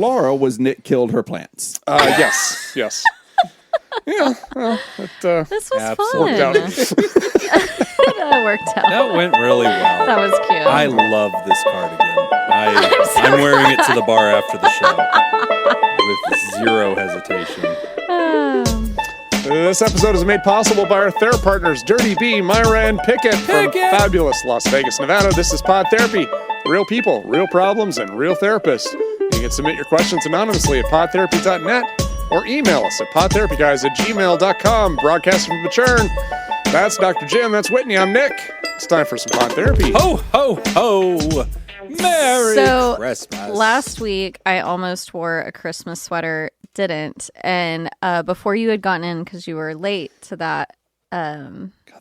Laura was Nick killed her plants. Yes. Yeah, This was worked fun. out. That worked out. That went really well. That was cute. I love this cardigan. I'm wearing it to the bar after the show with zero hesitation. This episode is made possible by our therapy partners, Dirty B, Myra, and Pickett from fabulous Las Vegas, Nevada. This is Pod Therapy. Real people, real problems, and real therapists. You can submit your questions anonymously at podtherapy.net or email us at podtherapyguys@gmail.com. Broadcasting from the Churn. That's Dr. Jim. That's Whitney. I'm Nick. It's time for some Pod Therapy. Ho, ho, ho. Merry Christmas. Last week, I almost wore a Christmas sweater, didn't. And before you had gotten in, because you were late to that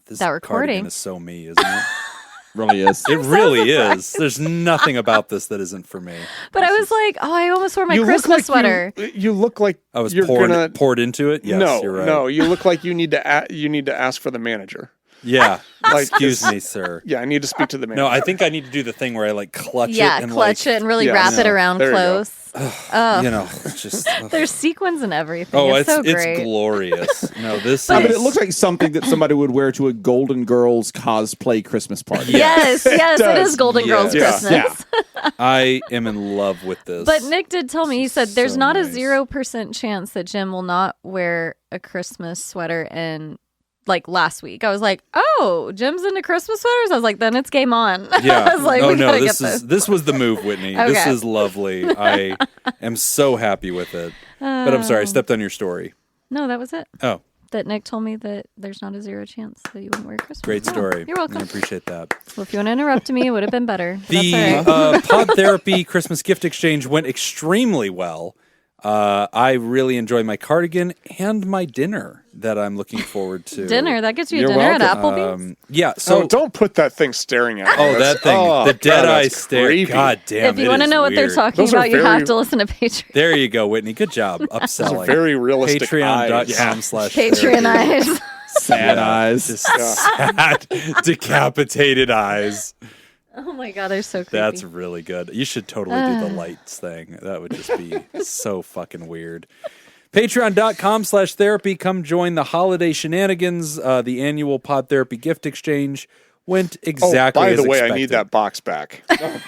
This that recording. cardigan is so me, isn't it? Really is. It really is. There's nothing about this that isn't for me. But I was like, oh, I almost wore my Christmas sweater. You look like I was you're poured into it. Yes, you're right. No, you look like you need to ask for the manager. Yeah. Excuse me, sir. Yeah, I need to speak to the manager. No, I think I need to do the thing where I clutch it and clutch it and really wrap it around close. It's just There's sequins and everything. Oh, it's so great. It's glorious. No, this I is mean, it looks like something that somebody would wear to a Golden Girls cosplay Christmas party. Yes, it is Golden Girls Yes. Christmas. Yeah. I am in love with this. But Nick did tell me, he said there's So not nice. a 0% chance that Jim will not wear a Christmas sweater in last week. I was like, oh, Jim's into Christmas sweaters? I was like, then it's game on. Yeah. I was like, we gotta get this. This was the move, Whitney. This Okay. is lovely. I am so happy with it. But I'm sorry, I stepped on your story. No, that was it. Oh, That Nick told me that there's not a 0 chance that you wouldn't wear a Christmas. great story. You're welcome. I appreciate that. Well, if you want to interrupt me, it would have been better. The That's all right. Pod Therapy Christmas gift exchange went extremely well. I really enjoyed my cardigan and my dinner that I'm looking forward to. Dinner? That gets you a You're dinner welcome. at Applebee's? Yeah, so... don't put that thing staring at me. Oh, that thing. The dead eye that's stare. creepy. God damn, If you want to know what they're talking Those are about, you have very- to listen to Patreon. There you go, Whitney. Good job upselling. very realistic eyes. Patreon.com/therapy. eyes. Sad eyes. Just sad, decapitated eyes. Oh my God, they're so creepy. That's really good. You should totally do the lights thing. That would just be so fucking weird. Patreon.com/therapy. Come join the holiday shenanigans. The annual Pod Therapy gift exchange went exactly by as the way, expected. I need that box back.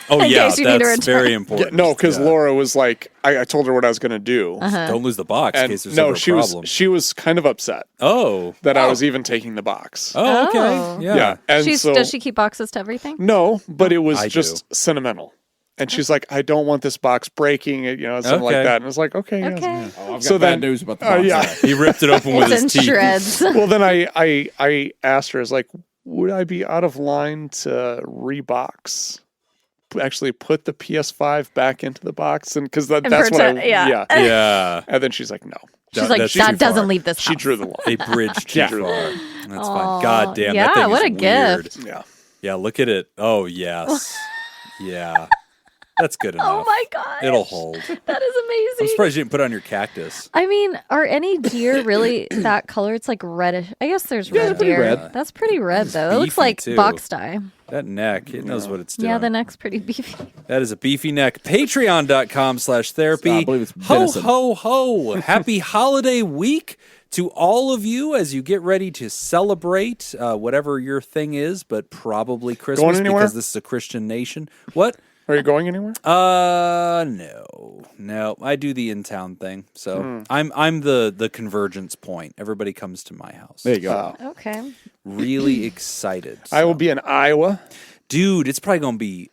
Oh, In yeah, case you need to that's return. very important. No, because Yeah. Laura was like, I told her what I was going to do. Don't lose the box in And case there's no, ever a problem. she was kind of upset Oh. that I was even taking the box. Oh, okay. Oh. Yeah. And Does she keep boxes to everything? No, but it was I just sentimental. And she's like, I don't want this box breaking, something like Okay. that. And I was like, okay. yes. Okay. Oh, I've got So bad then- news about the box. yeah. He ripped it open with It's in his teeth. shreds. Well, then I asked her, I was like, would I be out of line to rebox? Actually put the PS5 back into the box? And because that's what pretend- yeah. Yeah. And then she's like, no. She's like, that's that too doesn't far. leave this She house. drew the line. A bridge too Yeah. far. That's Aw, fine. God damn, yeah, that thing what is a weird. gift. Yeah. Yeah, look at it. Oh, yes. Yeah. That's good enough. Oh my God. It'll hold. That is I'm amazing. surprised you didn't put it on your cactus. I mean, are any deer really that color? It's like reddish. I guess there's red pretty deer. red. That's pretty red, though. It looks beefy, like too. box dye. That neck, it knows what it's doing. Yeah, the neck's pretty beefy. That is a beefy neck. Patreon.com/therapy. I believe it's Ho, venison. ho, ho. Happy holiday week to all of you as you get ready to celebrate whatever your thing is, but probably Christmas anywhere? because this is a Christian nation. What? Are you going anywhere? No. I do the in-town thing. So I'm the convergence point. Everybody comes to my house. There you go. Okay. Really excited. I will be in Iowa. Dude, it's probably going to be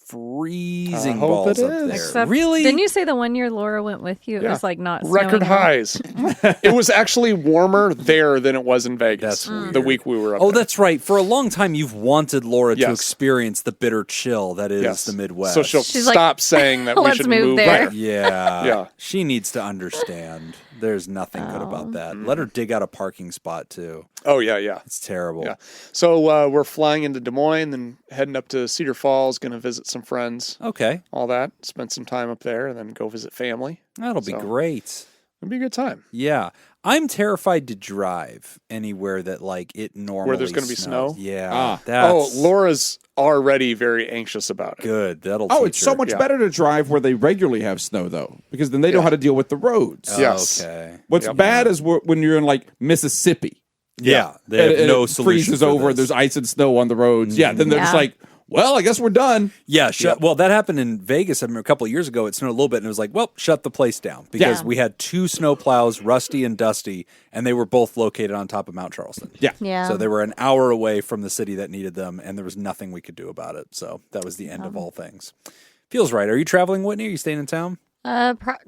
freezing I hope balls it up is. there. Except, really? Didn't you say the one year Laura went with you, it Yeah. was like not Record snowing out? highs. It was actually warmer there than it was in Vegas. That's weird. The week we were up Oh, there. that's right. For a long time, you've wanted Laura to Yes. experience the bitter chill that is Yes. the Midwest. So she'll She's like, stop saying that we "Let's should move move there." there. Yeah. Yeah. She needs to understand. There's nothing good about that. Let her dig out a parking spot, too. Oh, yeah. It's terrible. Yeah. So we're flying into Des Moines and heading up to Cedar Falls, going to visit some friends, Okay. all that. Spend some time up there and then go visit family. That'll be So- great. It'd be a good time. Yeah. I'm terrified to drive anywhere that like it normally Where there's going to be snows. snow? Yeah. Laura's already very anxious about it. Good. That'll Oh, teach it's so her. much better to drive where they regularly have snow, though, because then they know how to deal with the roads. Yes. Okay. What's bad is when you're in like Mississippi. Yeah. They have no it solution. freezes for over. this. There's ice and snow on the roads. Yeah, then they're just Yeah. like, well, I guess we're done. Yeah, well, that happened in Vegas. I remember a couple of years ago. It snowed a little bit, and it was like, well, shut the place down because Yeah. we had 2 snow plows, Rusty and Dusty, and they were both located on top of Mount Charleston. Yeah. Yeah. So they were an hour away from the city that needed them, and there was nothing we could do about it. So that was the end of all things. Feels right. Are you traveling, Whitney? Are you staying in town?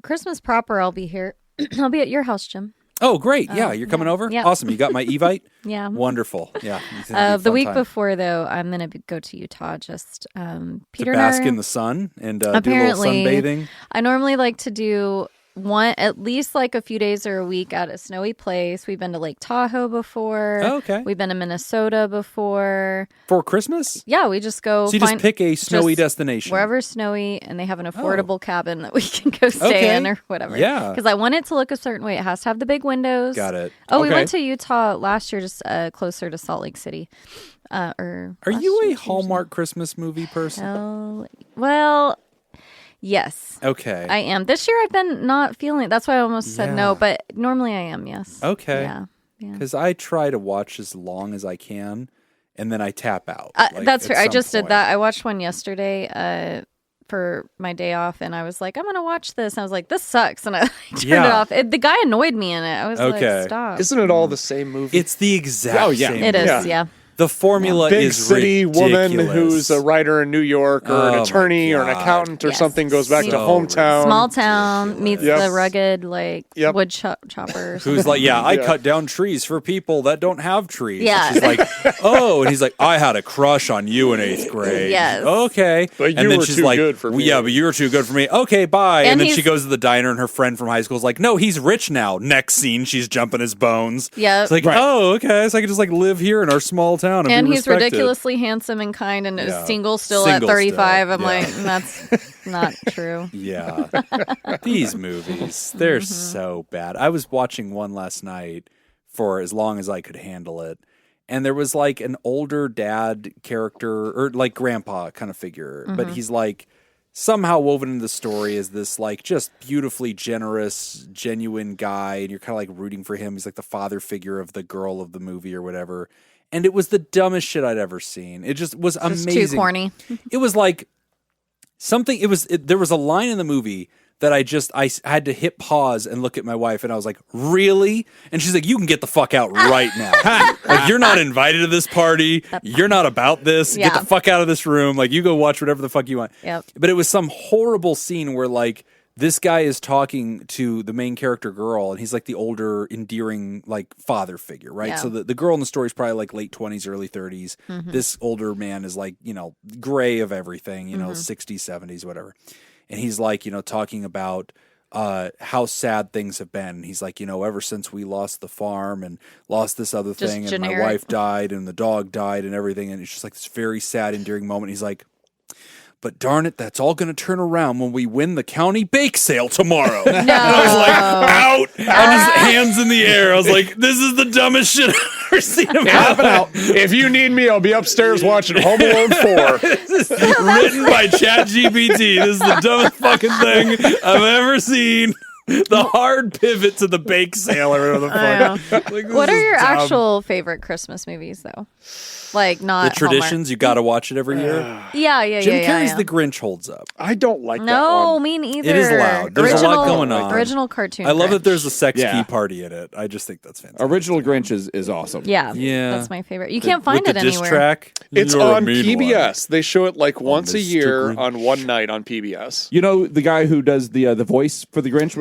Christmas proper, I'll be here. I'll be at your house, Jim. Oh, great. Yeah, you're coming over? Yeah. Awesome. You got my Evite? Yeah. Wonderful. Yeah. It's gonna be a The fun week time. before, though, I'm going to go to Utah. Just Peter to bask and I, in the sun and do a little apparently, sunbathing. I normally like to do at least like a few days or a week at a snowy place. We've been to Lake Tahoe before. Oh, okay. We've been to Minnesota before. For Christmas? Yeah, we just go. So you just pick a snowy destination. Wherever's snowy, and they have an affordable cabin that we can go stay in or whatever. Yeah. Because I want it to look a certain way. It has to have the big windows. Got it. Oh, we Okay. went to Utah last year, just closer to Salt Lake City. Are you a Hallmark Christmas movie person? Oh, well, yes. Okay. I am. This year I've been not feeling it. That's why I almost said no, Yeah. but normally I am, yes. Okay. Yeah. Yeah. Because I try to watch as long as I can, and then I tap out. That's at fair. I some just did point. that. I watched one yesterday for my day off, and I was like, I'm going to watch this. And I was like, this sucks. And I turned it off. The guy annoyed me in it. I was Okay. like, stop. Isn't it all the same movie? It's the exact same. It is, Yeah. yeah. The formula Big is city ridiculous. woman who's a writer in New York or Oh, an my attorney or an God. accountant or Yes. something goes back to So hometown. Small town meets Yep. the rugged, like, Yep. wood chopper. or Who's something. like, yeah, I Yeah. cut down trees for people that don't have trees. Yeah. And she's like, oh, and he's like, I had a crush on you in 8th grade. Yes. Okay. But and you then were she's too like, good for me. Yeah, but you were too good for me. Okay, bye. And And then she he's- goes to the diner, and her friend from high school is like, no, he's rich now. Next scene, she's jumping his bones. Yep. It's like, Right. oh, okay, so I can just like live here in our small town And be he's respected. ridiculously handsome and kind and Yeah. is single still Single at 35. still, I'm yeah. like, that's not true. Yeah. These movies, they're Mm-hmm. so bad. I was watching one last night for as long as I could handle it. And there was like an older dad character or like grandpa kind of figure, but Mm-hmm. he's like somehow woven into the story as this like just beautifully generous, genuine guy. And you're kind of like rooting for him. He's like the father figure of the girl of the movie or whatever. And it was the dumbest shit I'd ever seen. It just was Just amazing. too corny. It was like something. There was a line in the movie that I had to hit pause and look at my wife, and I was like, "Really?" And she's like, "You can get the fuck out right now. Like you're not invited to this party. You're not about this. Get Yeah. the fuck out of this room. Like you go watch whatever the fuck you want." Yep. But it was some horrible scene where like this guy is talking to the main character girl, and he's like the older, endearing like father figure, right? Yeah. So the girl in the story is probably like late 20s, early 30s. This older man is like, gray of everything, 60s, 70s, whatever. And he's like, talking about how sad things have been. And he's like, ever since we lost the farm and lost this other Just thing, generic. and my wife died and the dog died and everything. And it's just like this very sad, endearing moment. He's like, but darn it, that's all going to turn around when we win the county bake sale tomorrow. No. And I was like, out. I'm just hands in the air. I was like, this is the dumbest shit I've ever seen in my life. If you need me, I'll be upstairs watching Home Alone 4. Written by ChatGPT. This is the dumbest fucking thing I've ever seen. The hard pivot to the bake sale or whatever the I fuck. Like, this What are is your dumb. actual favorite Christmas movies, though? Like, The not traditions, you got to watch it every year. Hallmark. Yeah. Jim yeah, Carrey's yeah. The Grinch holds up. I don't like that No, one. me neither. It is loud. There's a lot going on. Original cartoon. I love that Grinch. there's a sex Yeah. key party in it. I just think that's fantastic. Original Grinch is awesome. Yeah, Yeah. that's my favorite. You can't find With it the diss anywhere. track. It's You're a on mean PBS. They show it like once a Mr. year Grinch. on one night on PBS. You know the guy who does the voice for the Grinch,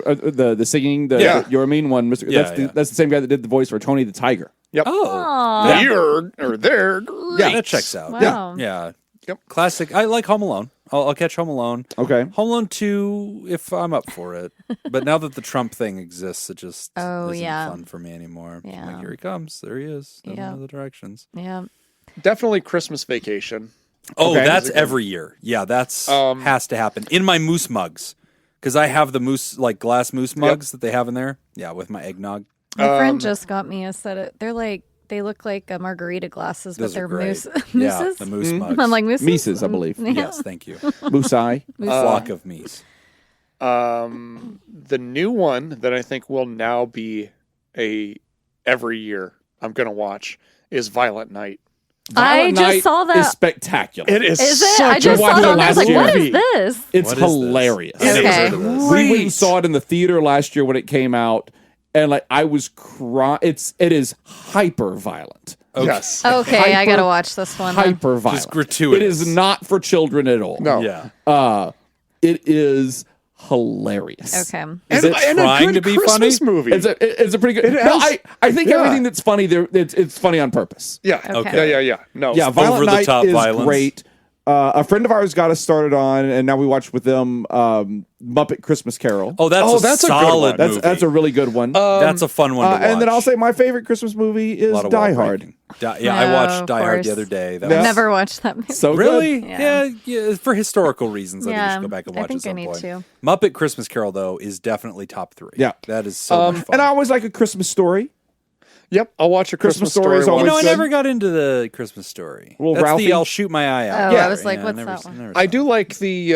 the singing, Yeah. You're a Mean One, Mr. Yeah, That's the same guy that did the voice for Tony the Tiger. Yep. Oh, Aw. Here or there. yeah, that checks out. Wow. Yeah. Yep. Classic. I like Home Alone. I'll catch Home Alone. Okay. Home Alone 2 if I'm up for it. But now that the Trump thing exists, it just isn't yeah. fun for me anymore. Yeah. Like, here he comes. There he is. Down Yeah. in other directions. Yeah. Definitely Christmas Vacation. Oh, Okay. that's every year. Yeah, that's has to happen. In my moose mugs. Because I have the moose, like glass moose mugs that they have in there. Yeah, with my eggnog. My friend just got me a set of. They're like they look like margarita glasses, Those but they're are great. moose. Yeah, Mooses. the moose mugs. I'm like mooses. Mises, I believe. Yeah. Yes, thank you. Moosei. Flock of meese. The new one that I think will now be every year I'm going to watch is Violent Night. I Violent just Night saw that. is spectacular. It is. Is it? Such I just a saw that. And I was like, last what year. is this? It's What is this? hilarious. I never Okay. heard of this. We went and saw it in the theater last year when it came out, and like I was crying. It is hyper violent. Yes. Okay, I Hyper- gotta watch this one. then. Hyper violent. Just gratuitous. It is not for children at all. No. Yeah. It is hilarious. Okay. Is it and trying a good to be Christmas funny? movie. It's a pretty good. It No, has- I think yeah. everything that's funny there, it's funny on purpose. yeah. Okay. Yeah. No. Yeah, Violent Night over-the-top is violence. great. A friend of ours got us started on, and now we watched with them Muppet Christmas Carol. Oh, that's that's a a good solid one. movie. That's a really good one. That's a fun one to watch. And then I'll say my favorite Christmas movie A is lot of Die wall Hard. breaking. Yeah, I Oh, watched of Die Hard course. the other day. That Yeah. was Never watched that movie. So really, good. yeah. For historical reasons, I think you Yeah, should go back and I watch think at some I need point. to. Muppet Christmas Carol though is definitely top 3. Yeah. that is so much fun. And I always like A Christmas Story. Yep. I'll watch a Christmas Christmas Story is Story. always one. I good. never got into the Christmas Story. Well, That's Ralphie? the I'll shoot my eye out. Oh, Yeah. I was like, Yeah, what's never- that one? never I saw do like the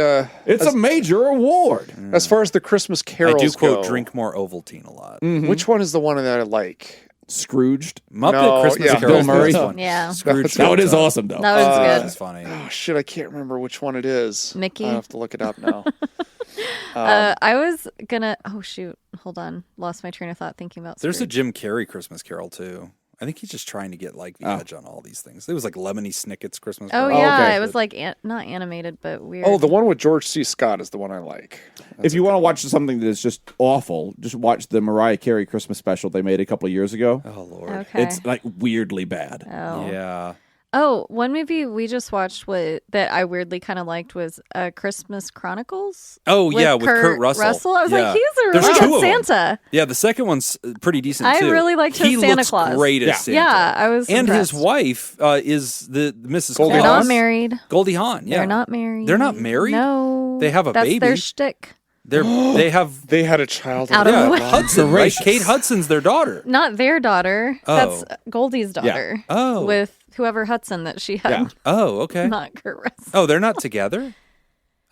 It's a major award. as far as the Christmas it. I carols do quote go, drink more Ovaltine a lot. Which one is the one that I like? Scrooged. Muppet No, Christmas yeah. Carol Bill is the Murray. best one. Yeah. Scrooge. No, it is Showtime. awesome though. That was That's good. funny. Oh shit! I can't remember which one it is. Mickey? I have to look it up now. I was gonna. Oh shoot! Hold on. Lost my train of thought thinking about. There's a Scrooge. Jim Carrey Christmas Carol too. I think he's just trying to get like the Oh. edge on all these things. It was like Lemony Snicket's Christmas Oh Carol. yeah, okay. it was like not animated, but weird. Oh, the one with George C. Scott is the one I like. If you want to watch something that is just awful, just watch the Mariah Carey Christmas special they made a couple of years ago. Oh Lord. Okay. It's like weirdly bad. Oh. Yeah. Oh, one movie we just watched that I weirdly kind of liked was Christmas Chronicles. Oh yeah, with Kurt Russell. I was Yeah. like, he's a There's really two good of 'em. Santa. Yeah, the second one's pretty decent I too. really liked his he Santa looks Claus. great as Yeah. Santa. Yeah, I was And impressed. his wife is the Mrs. Goldie They're Claus. not Hawn? married. Goldie Hawn. Yeah, They're not married. They're not married? No, They have a That's baby. their shtick. They have They had a child. Out of yeah, the way. Hudson, right? Gracious. Kate Hudson's their daughter. Not their daughter. Oh. That's Goldie's daughter. Oh. With whoever Hudson that she had. Yeah. Oh, okay. Not Kurt Russell. Oh, they're not together?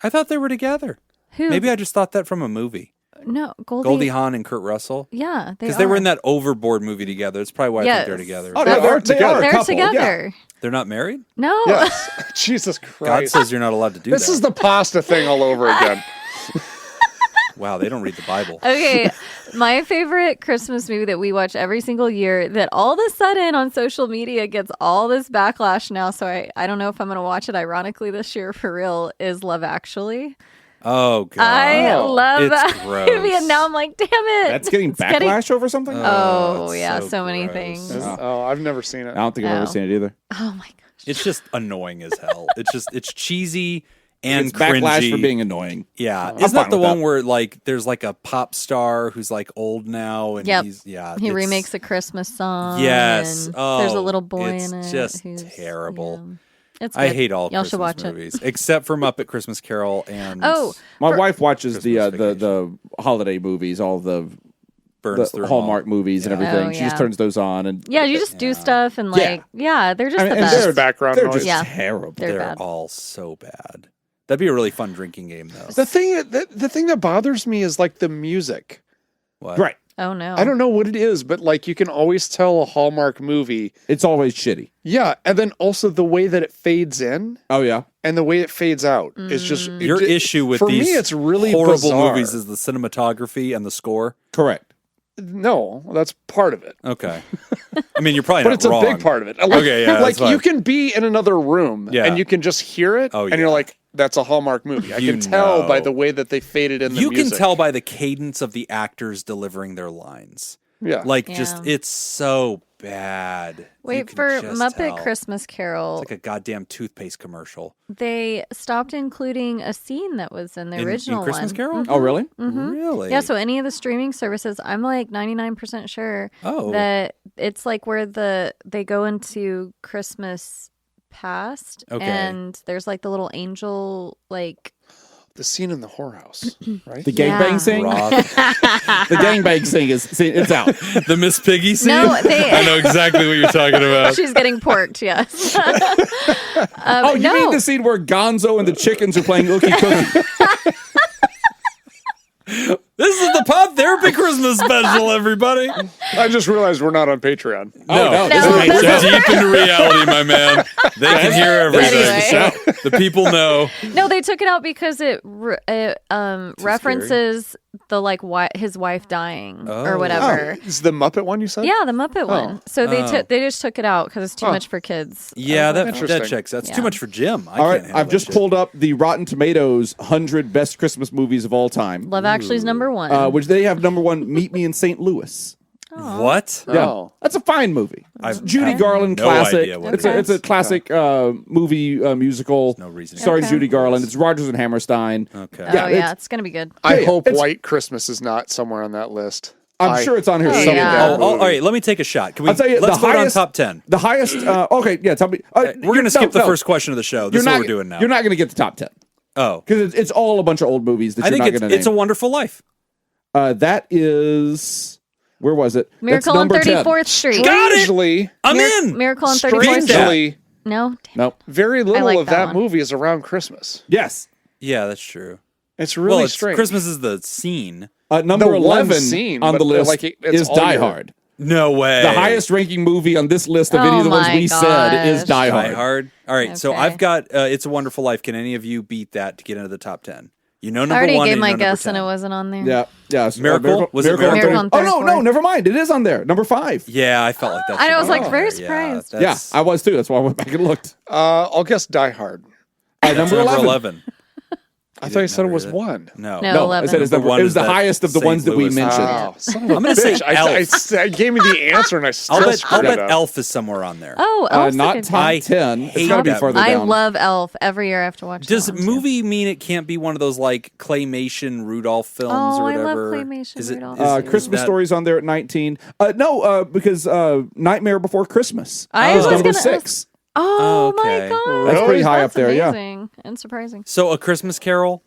I thought they were together. Who? Maybe I just thought that from a movie. No, Goldie Hawn and Kurt Russell. Yeah, Because they were in that Overboard movie together. That's probably why I think they're Yes. together. Oh, Yeah, they're together. They're couple, yeah. together. They're not married? No. Yes. Jesus God Christ. says you're not allowed to do This that. is the pasta thing all over again. Wow, they don't read the Bible. Okay, my favorite Christmas movie that we watch every single year that all of a sudden on social media gets all this backlash now, so I don't know if I'm going to watch it ironically this year for real, is Love Actually. Oh, God. I love It's that gross. movie, and now I'm like, damn it. That's getting It's getting- backlash over something? Oh, it's yeah, so many gross. things. Oh, I've never seen I it. don't think I've ever Oh. seen it either. Oh my gosh. It's just annoying as hell. It's cheesy and It's backlash cringy. for being annoying. Yeah, I'm isn't fine that the with one that. where like there's like a pop star who's like old now and Yep. he's yeah He it's- remakes a Christmas song. Yes. and Oh, there's a little boy it's in it. just who's- terrible. yeah. It's I good. hate all Y'all Christmas should watch movies except for Muppet Christmas Carol and Oh, My wife watches the Christmas the holiday movies, all the burns through Hallmark them movies and Yeah. everything. Oh, She just yeah. turns those on, and Yeah, you just do stuff and Yeah. like, yeah, they're just I mean, the and best. they're Background they're noise. just Yeah. terrible. They're They're bad. all so bad. That'd be a really fun drinking game though. The thing that bothers me is like the music. What? Right? Oh no, I don't know what it is, but like you can always tell a Hallmark movie. It's always shitty. Yeah, and then also the way that it fades in Oh yeah. and the way it fades out is just Your issue with for these me. It's really horrible bizarre. movies is the cinematography and the score. Correct. No, that's part of it. Okay. I mean, you're probably But not it's wrong. a big part of it. Like, Okay, yeah, like that's fine. you can be in another room Yeah. and you can just hear it, Oh, and yeah. you're like, "That's a Hallmark movie." I You can tell by know. the way that they faded in the You music. can tell by the cadence of the actors delivering their lines. Yeah, Like, Yeah. just, it's so bad. You Wait can for just Muppet tell. Christmas Carol. It's like a goddamn toothpaste commercial. They stopped including a scene that was in the In original Christmas one. Carol? Oh really? Really? Yeah, so any of the streaming services, I'm like 99% sure Oh. that it's like where they go into Christmas past Okay. and there's like the little angel like The scene in the whorehouse, right? The gangbang scene? Rock. The gangbang scene it's out. The Miss Piggy scene? No, I know exactly what you're talking about. She's getting porked, yes. Oh, you mean the scene where Gonzo and the chickens are playing Ookie Cookie? This is the Pod Therapy Christmas special, everybody. I just realized we're not on Patreon. No, this is We're deep into reality, my man. They can hear everything. Anyway. The people know. No, they took it out because it references the his wife dying or whatever. Is the Muppet one you said? Yeah, the Muppet one. So they just took it out because it's too much for kids. Yeah, that Interesting. checks. That's Yeah. too much for Jim. All right, I've just pulled up the Rotten Tomatoes 100 best Christmas movies of all time. Love Actually's number one. Which they have number one, Meet Me in St. Louis. What? Yeah, Oh. that's a fine movie. It's I've- Judy I have Garland no classic. idea what it It's a is. classic movie musical. no reason. Starring Okay. Judy Garland. It's Rodgers and Hammerstein. Okay. It's gonna be good. I Yeah, hope it's- White Christmas is not somewhere on that list. I'm sure it's on here Oh, somewhere. yeah. All right, let me take a shot. Can we? I'll tell you, let's the vote highest, on top 10. The highest. Okay, yeah. Tell me. We're going to skip the first question of the show. This is what we're doing now. You're not going to get the top 10 Oh, because it's all a bunch of old movies that I you're think not it's going to name. It's a Wonderful Life. That is. Where was it? Miracle That's on number 10. 34th Street. Got it! Strangely, I'm in. Miracle on 34th Street. strangely, No. Damn. Nope. very little like of that that one. movie is around Christmas. Yes. Yeah, that's true. It's really Well, strange. Christmas is the scene. Number The one 11 scene, on but the list like it's is all Die year. Hard. No way. The highest ranking movie on this list of any Oh of the ones my we said is gosh. Die Die Hard. Hard. All right, so Okay. I've got It's a Wonderful Life. Can any of you beat that to get into the top 10? You know number I already one. gave and my you know number guess and 10. it wasn't on there. Yeah. Yes. Miracle? Was it Miracle? Miracle on Oh, no, 34th? never mind. It is on there. Number 5. Yeah, I felt like that. I should was be like on very there. surprised. Yeah, that's- I was too. That's why I went back and looked. I'll guess Die Hard. that's Number 11. I thought you said it never was hear that. one. No. No. No, 11. I said it's Number number, one it was is the that highest of the St. ones that we Louis. mentioned. Oh, son of a I'm gonna say bitch. Elf. I gave me the answer and I still I'll screwed bet it up. Elf is somewhere on there. Oh, Elf's a Not good top I 10. It's hate got to be that farther I down. love Elf. Every year I have to watch Does that one, too. movie mean it can't be one of those like claymation Rudolph films Oh, or I love whatever? claymation Is it, Rudolph. is Christmas that- Story's on there at 19. No, because Nightmare Before Christmas I is was number gonna 6. Oh Okay. my god. That's pretty high up there, yeah. amazing and surprising. So A Christmas Carol?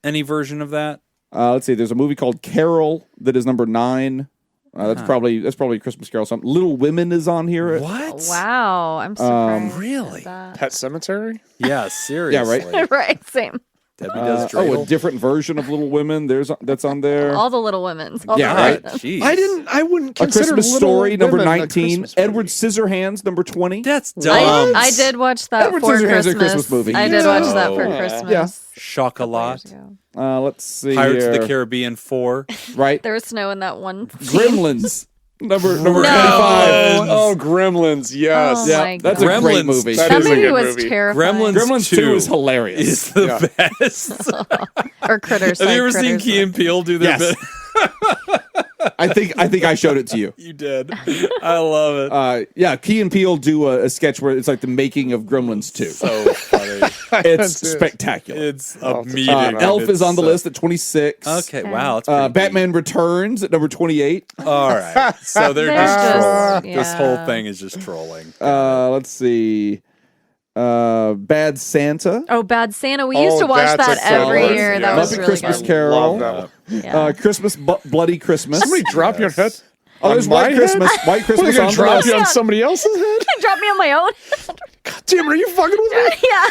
Any version of that? Let's see. There's a movie called Carol that is number 9. That's probably a Christmas Carol. Something. Little Women is on here. What? Wow, I'm surprised. really? at that. Pet Cemetery? Yeah, seriously. right. Right, same. Debbie does A dreidel. different version of Little Women. That's on there. All the Little Women's. All Yeah, the right. Women. Jeez. I wouldn't A consider Christmas Little Story, number Women a 19. Christmas movie. Edward Scissorhands, number 20. That's dumb. I did watch that Edward for Scissorhands Christmas. is a Christmas movie. I did watch that for Yeah. Christmas. Yeah. Chocolat. Years ago. Let's see Pirates here. of the Caribbean 4. Right. There was snow in that one. Gremlins, number No. 25. Oh, Gremlins, yes. Oh, Yeah, my that's God. a great Gremlins. movie. That That is a movie good was movie. terrifying. Gremlins 2 is hilarious. Is the best. Or Critters. Have sorry, you ever seen Critters. Key and Peele do their Yes. bit? I think I showed it to you. You did. I love it. Yeah, Key and Peele do a sketch where it's like the making of Gremlins 2. So funny. It's That's it. spectacular. It's Oh, a it's meeting. Elf is on the It's, list at 26. Okay, wow. That's pretty Batman Returns at number 28. deep. All right. So they're They're just just- trolling. This yeah. whole thing is just trolling. Let's see. Bad Santa. Oh, Bad Santa. We used to watch that's that a solid every one. year. That Yeah. was Muppet really Christmas good. Carol. Love that one. Yeah. Christmas Bloody Christmas. Somebody drop your head. Oh, there's on my White head? Christmas. White What, are Christmas you on going the to drop list. you on somebody else's head? Drop me on my own. God damn it, are you fucking with me? Yeah.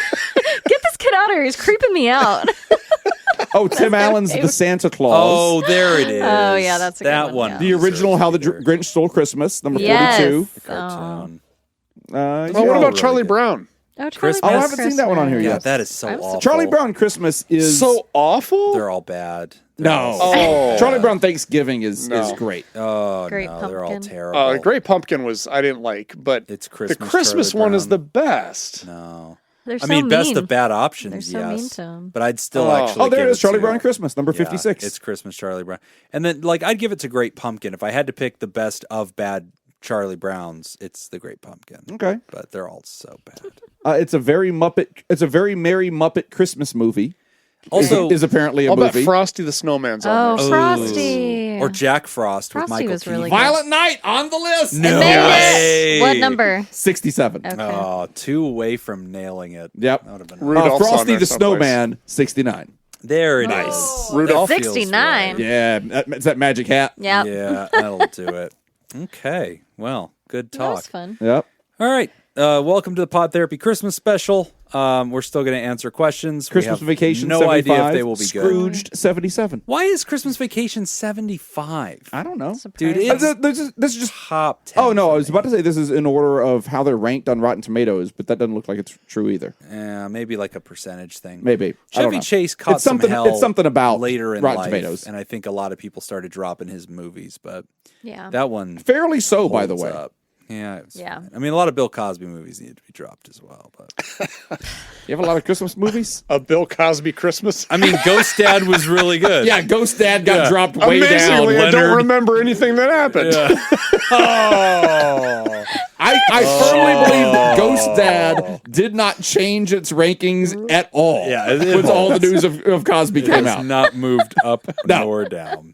Get this kid out of here. He's creeping me out. Oh, Tim Allen's The Santa Claus. Oh, there it is. Oh, yeah, that's a good that one, one. yeah. The original How the deserves Grinch Stole Christmas, number Yes. 42. the cartoon. Oh, what yeah. about really Charlie good. Brown? Oh, Christmas. Oh, I haven't seen that one on here Yeah, yet. that is so I'm awful. Charlie Brown Christmas is So awful? They're all bad. no. Oh. Charlie Brown Thanksgiving is No. great. Oh, Great no, they're all Pumpkin. terrible. Great Pumpkin was I didn't like, but It's Christmas. the Christmas Charlie one is Brown. the best. No. They're so I mean, best mean. of bad options, They're so mean yes. to 'em. But I'd still Oh. actually Oh, there give it is. Charlie to- Brown Christmas, number Yeah, 56. It's Christmas Charlie Brown. And then, like, I'd give it to Great Pumpkin. If I had to pick the best of bad Charlie Browns, it's the Great Pumpkin. Okay. But they're all so bad. It's a very merry Muppet Christmas movie. Also, is apparently a I'll bet movie. Frosty the Snowman's on Oh, there. Frosty. or Jack Frost with Frosty Michael was really Keaton. good. Violent Night on the list. No It made it. way. What number? 67. Okay. Oh, 2 away from nailing it. Yep. That would have been Rudolph's on Frosty there the someplace. Snowman, 69. There it is. Nice. Rudolph. That feels 69. right. Yeah, it's that magic hat. Yeah. Yeah, that'll do it. Okay. Well, good That talk. was fun. Yep. All right. Welcome to the Pod Therapy Christmas special. We're still going to answer questions. Christmas we have Vacation. No 75, idea if they will be good. Scrooged 77. Why is Christmas Vacation 75? I don't know. Dude, Surprising. This is just. Top 10. Oh no, I was about to say this is in order of how they're ranked on Rotten Tomatoes, but that doesn't look like it's true either. Yeah, maybe like a percentage thing. Maybe I don't Chevy know. Chase caught It's something. some hell It's something about later in Rotten life, Tomatoes. and I think a lot of people started dropping his movies, but Yeah. that one Fairly so, by the holds way. up. Yeah, it was Yeah. fine. I mean, a lot of Bill Cosby movies need to be dropped as well, but You have a lot of Christmas movies. A Bill Cosby Christmas. I mean, Ghost Dad was really good. Yeah, Ghost Dad got Yeah. dropped way down. Amazingly, I don't Leonard. remember anything that happened. Oh, I firmly believe that Ghost Dad did not change its rankings at all. Yeah, it with all the news of Cosby it came has out. not moved up No. nor down.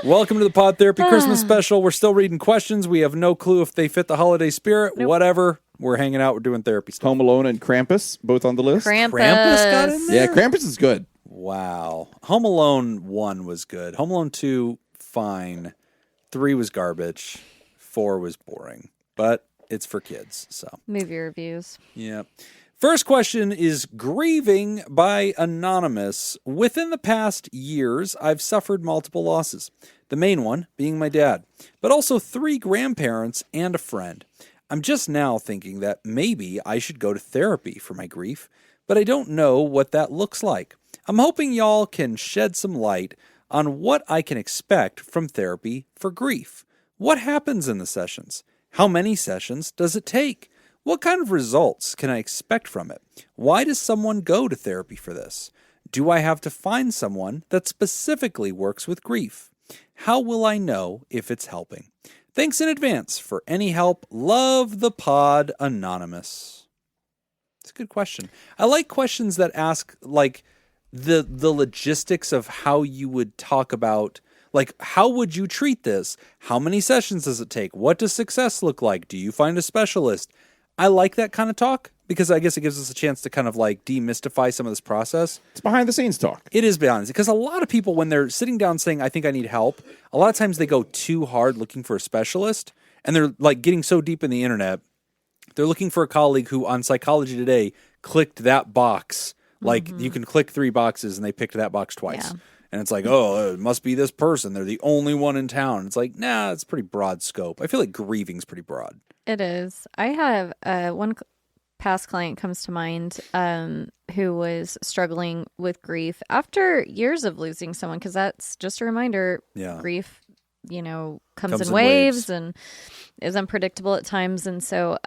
Welcome to the Pod Therapy Christmas special. We're still reading questions. We have no clue if they fit the holiday spirit. Whatever. We're hanging out. We're doing therapy stuff. Home Alone and Krampus, both on the list. Krampus. Krampus got in there? Yeah, Krampus is good. Wow. Home Alone 1 was good. Home Alone 2, fine. 3 was garbage. 4 was boring. But it's for kids, so. Movie reviews. Yeah. First question is Grieving by Anonymous. Within the past years, I've suffered multiple losses. The main one being my dad, but also 3 grandparents and a friend. I'm just now thinking that maybe I should go to therapy for my grief, but I don't know what that looks like. I'm hoping y'all can shed some light on what I can expect from therapy for grief. What happens in the sessions? How many sessions does it take? What kind of results can I expect from it? Why does someone go to therapy for this? Do I have to find someone that specifically works with grief? How will I know if it's helping? Thanks in advance for any help. Love the pod, Anonymous. It's a good question. I like questions that ask like the logistics of how you would talk about, like, how would you treat this? How many sessions does it take? What does success look like? Do you find a specialist? I like that kind of talk because I guess it gives us a chance to kind of like demystify some of this process. It's behind the scenes talk. It is behind because a lot of people, when they're sitting down saying, I think I need help, a lot of times they go too hard looking for a specialist and they're like getting so deep in the internet. They're looking for a colleague who on Psychology Today clicked that box. Like you can click 3 boxes and they picked that box twice. Yeah. And it's like, oh, it must be this person. They're the only one in town. It's like, nah, it's pretty broad scope. I feel like grieving's pretty broad. It is. I have one past client comes to mind who was struggling with grief after years of losing someone, because that's just a reminder. Yeah. Grief, comes in waves and is unpredictable at times. And so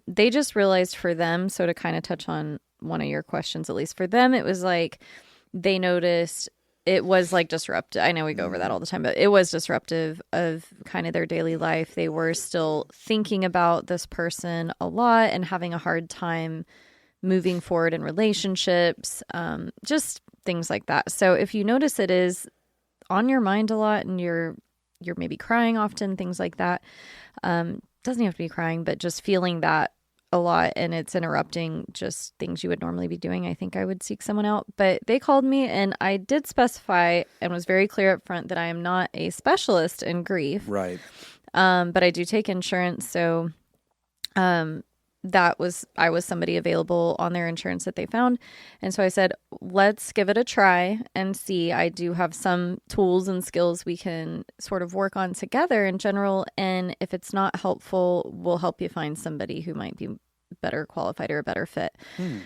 they just realized for them, so to kind of touch on one of your questions, at least for them, it was like they noticed it was like disruptive. I know we go over that all the time, but it was disruptive of kind of their daily life. They were still thinking about this person a lot and having a hard time moving forward in relationships, just things like that. So if you notice it is on your mind a lot and you're maybe crying often, things like that, doesn't have to be crying, but just feeling that a lot and it's interrupting just things you would normally be doing, I think I would seek someone out. But they called me and I did specify and was very clear up front that I am not a specialist in grief. Right. But I do take insurance. So I was somebody available on their insurance that they found. And so I said, let's give it a try and see. I do have some tools and skills we can sort of work on together in general. And if it's not helpful, we'll help you find somebody who might be better qualified or a better fit.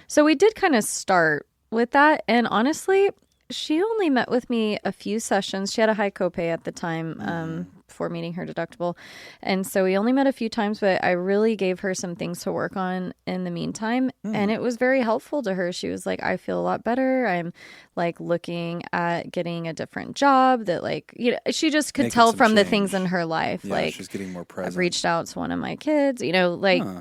So we did kind of start with that. And honestly, she only met with me a few sessions. She had a high copay at the time before meeting her deductible. And so we only met a few times, but I really gave her some things to work on in the meantime. And it was very helpful to her. She was like, I feel a lot better. I'm like looking at getting a different job that she just could Making tell some from the change. things in her life. Yeah, like she's getting more present. I've reached out to one of my kids,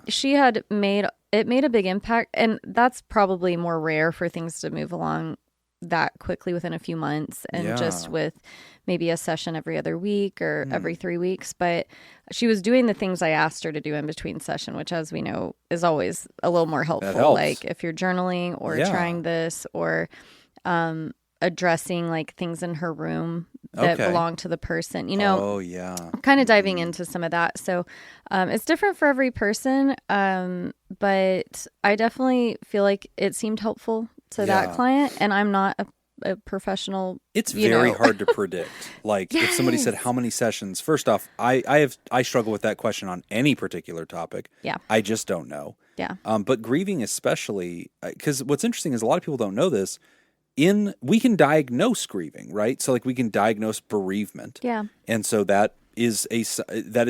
she had made a big impact. And that's probably more rare for things to move along that quickly within a few months and just with maybe a session every other week or every 3 weeks. But she was doing the things I asked her to do in between session, which, as we know, is always a little more helpful. helps. Like if you're journaling or trying this or addressing like things in her room that belong to the person, you know. Oh yeah. Kind of diving into some of that. So it's different for every person. But I definitely feel like it seemed helpful to that client, and I'm not a professional. It's very hard to predict. Like if somebody said how many sessions, first off, I struggle with that question on any particular topic. Yeah. I just don't know. Yeah. But grieving especially, because what's interesting is a lot of people don't know this. We can diagnose grieving, right? So like we can diagnose bereavement. Yeah. And so that is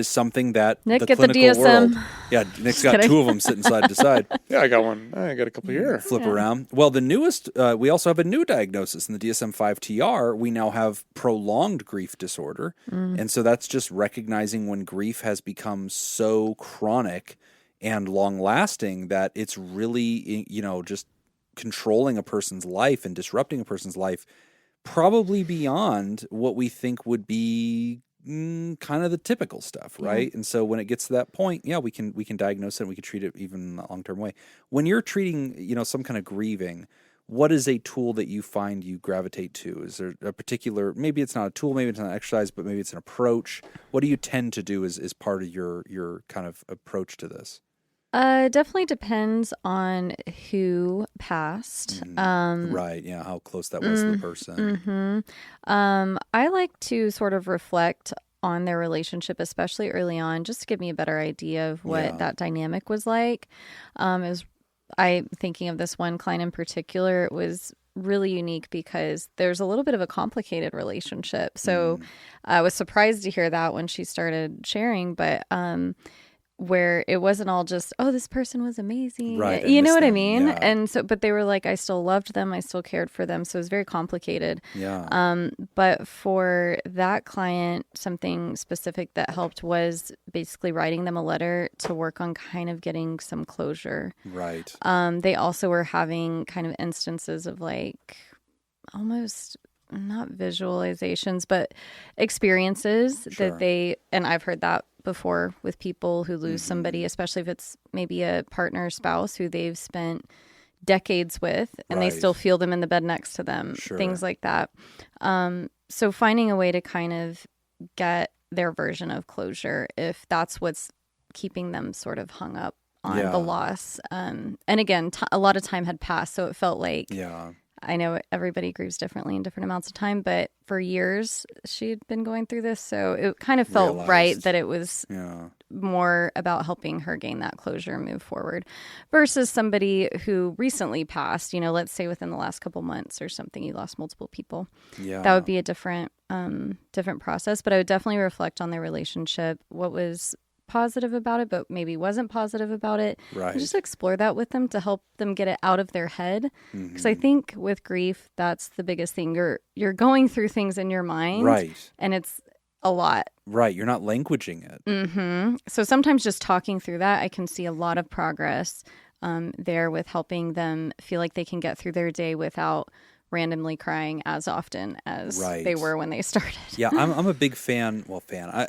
something that Nick, the get the clinical DSM. world. Yeah, Nick's got two of them sitting side to side. Yeah, I got one. I got a couple here. Flip around. Well, the newest, we also have a new diagnosis in the DSM-5-TR. We now have prolonged grief disorder. And so that's just recognizing when grief has become so chronic and long-lasting that it's really, just controlling a person's life and disrupting a person's life, probably beyond what we think would be kind of the typical stuff, right? And so when it gets to that point, we can diagnose it and we can treat it even in a long-term way. When you're treating, some kind of grieving, what is a tool that you find you gravitate to? Is there a particular, maybe it's not a tool, maybe it's not an exercise, but maybe it's an approach? What do you tend to do as part of your kind of approach to this? Definitely depends on who passed. Right, yeah, how close that was to the person. I like to sort of reflect on their relationship, especially early on, just to give me a better idea of what that dynamic was like. I'm thinking of this one client in particular. It was really unique because there's a little bit of a complicated relationship. So I was surprised to hear that when she started sharing, but where it wasn't all just, oh, this person was amazing. Right, you know what I them. mean? Yeah. And so, but they were like, I still loved them. I still cared for them. So it was very complicated. Yeah. But for that client, something specific that helped was basically writing them a letter to work on kind of getting some closure. Right. They also were having kind of instances of like almost not visualizations, but experiences that they, and I've heard that before with people who lose somebody, especially if it's maybe a partner or spouse who they've spent decades with and they still feel them in the bed next to them, things like that. So finding a way to kind of get their version of closure, if that's what's keeping them sort of hung up on the loss. And again, a lot of time had passed, so it felt like I know everybody grieves differently in different amounts of time, but for years she had been going through this. So it kind of felt right that it was more about helping her gain that closure and move forward versus somebody who recently passed, let's say within the last couple months or something, you lost multiple people. Yeah. That would be a different process, but I would definitely reflect on their relationship, what was positive about it, but maybe wasn't positive about it. Right. And just explore that with them to help them get it out of their head. Because I think with grief, that's the biggest thing. You're going through things in your mind. Right. And it's a lot. Right. You're not languaging it. So sometimes just talking through that, I can see a lot of progress there with helping them feel like they can get through their day without randomly crying as often as they were when they started. Yeah, I'm a big fan.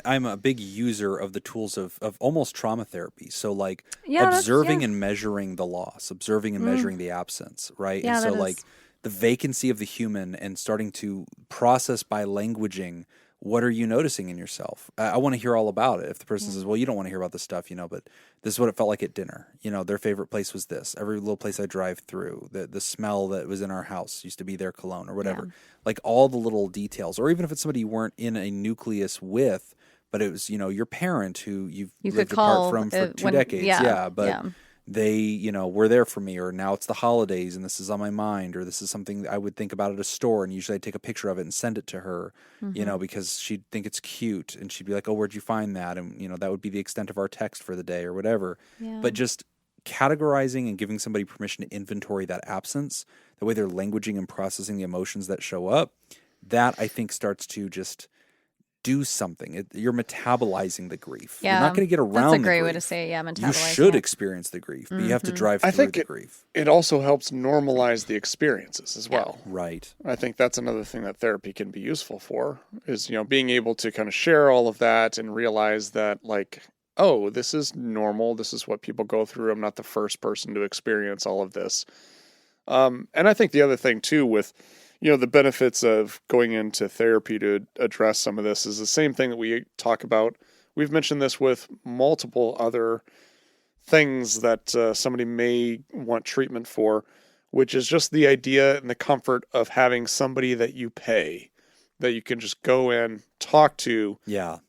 I'm a big user of the tools of almost trauma therapy. So like observing and measuring the loss, observing and measuring the absence, right? Yeah, and so like the vacancy of the human and starting to process by languaging, what are you noticing in yourself? I want to hear all about it. If the person says, well, you don't want to hear about this stuff, but this is what it felt like at dinner. Their favorite place was this. Every little place I drive through, the smell that was in our house used to be their cologne or whatever. Yeah. Like all the little details. Or even if it's somebody you weren't in a nucleus with, but it was, your parent who you've lived apart from for 2 decades. They, were there for me, or now it's the holidays and this is on my mind, or this is something I would think about at a store and usually I'd take a picture of it and send it to her, because she'd think it's cute and she'd be like, oh, where'd you find that? And, that would be the extent of our text for the day or whatever. Yeah. But just categorizing and giving somebody permission to inventory that absence, the way they're languaging and processing the emotions that show up, that I think starts to just do something. You're metabolizing the grief. Yeah, you're not going to get around. That's a great way to say it. Yeah, metabolizing. You should experience the grief, but you have to drive through the grief. It also helps normalize the experiences as well. Right. I think that's another thing that therapy can be useful for is, being able to kind of share all of that and realize that like, oh, this is normal. This is what people go through. I'm not the first person to experience all of this. And I think the other thing too with, the benefits of going into therapy to address some of this is the same thing that we talk about. We've mentioned this with multiple other things that somebody may want treatment for, which is just the idea and the comfort of having somebody that you pay, that you can just go in, talk to,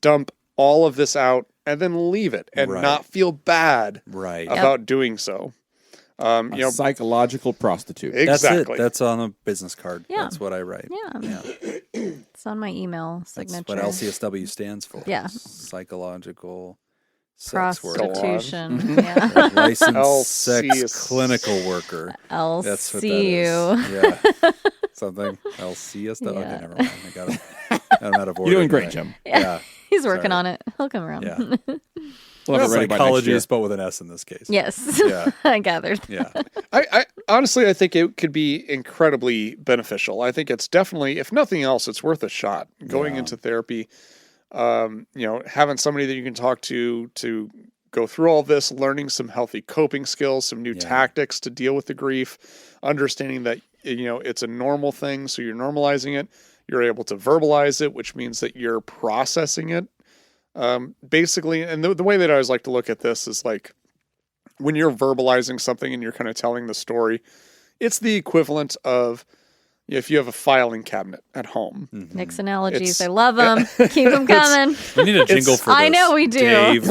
dump all of this out, and then leave it and not feel bad about doing so. Psychological prostitute. Exactly. That's on a business card. Yeah. That's what I write. Yeah. It's on my email signature. That's what LCSW stands for. Yeah. Psychological sex worker. Prostitution. Yeah. Licensed sex clinical worker. LCU. That's what that is. Yeah. Something. LCSW. Yeah. Okay, never mind. I got it. I'm out of order. You're doing great, Jim. Yeah. He's working on it. He'll come around. Yeah. We'll have it ready by next Psychology year. is spelled with an S in this case. Yes. Yeah. I gathered. Yeah. I honestly, I think it could be incredibly beneficial. I think it's definitely, if nothing else, it's worth a shot going into therapy. Having somebody that you can talk to go through all this, learning some healthy coping skills, some new tactics to deal with the grief, understanding that, it's a normal thing. So you're normalizing it. You're able to verbalize it, which means that you're processing it. Basically, and the way that I always like to look at this is like when you're verbalizing something and you're kind of telling the story, it's the equivalent of if you have a filing cabinet at home. Nick's analogies. I love them. Keep them coming. We need a jingle for this. I know we do. Dave.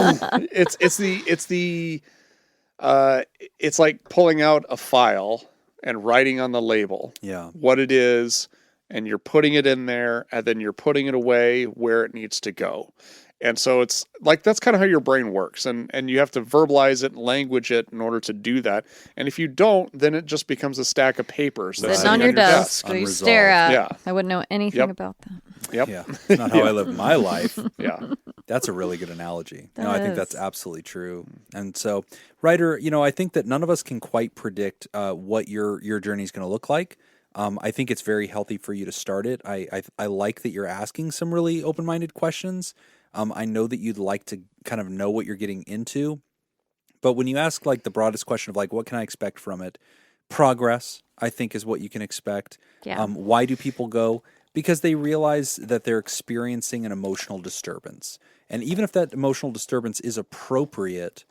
It's like pulling out a file and writing on the label what it is, and you're putting it in there, and then you're putting it away where it needs to go. And so it's like, that's kind of how your brain works. And you have to verbalize it and language it in order to do that. And if you don't, then it just becomes a stack of papers. Sitting on your desk that you stare at. Yeah. I wouldn't know anything about that. Yep. Yeah. It's not how I live my life. Yeah. That's a really good analogy. That I think is. that's absolutely true. And so, Ryder, I think that none of us can quite predict what your journey is going to look like. I think it's very healthy for you to start it. I like that you're asking some really open-minded questions. I know that you'd like to kind of know what you're getting into, but when you ask like the broadest question of like, what can I expect from it? Progress, I think, is what you can expect. Yeah. Why do people go? Because they realize that they're experiencing an emotional disturbance. And even if that emotional disturbance is appropriate,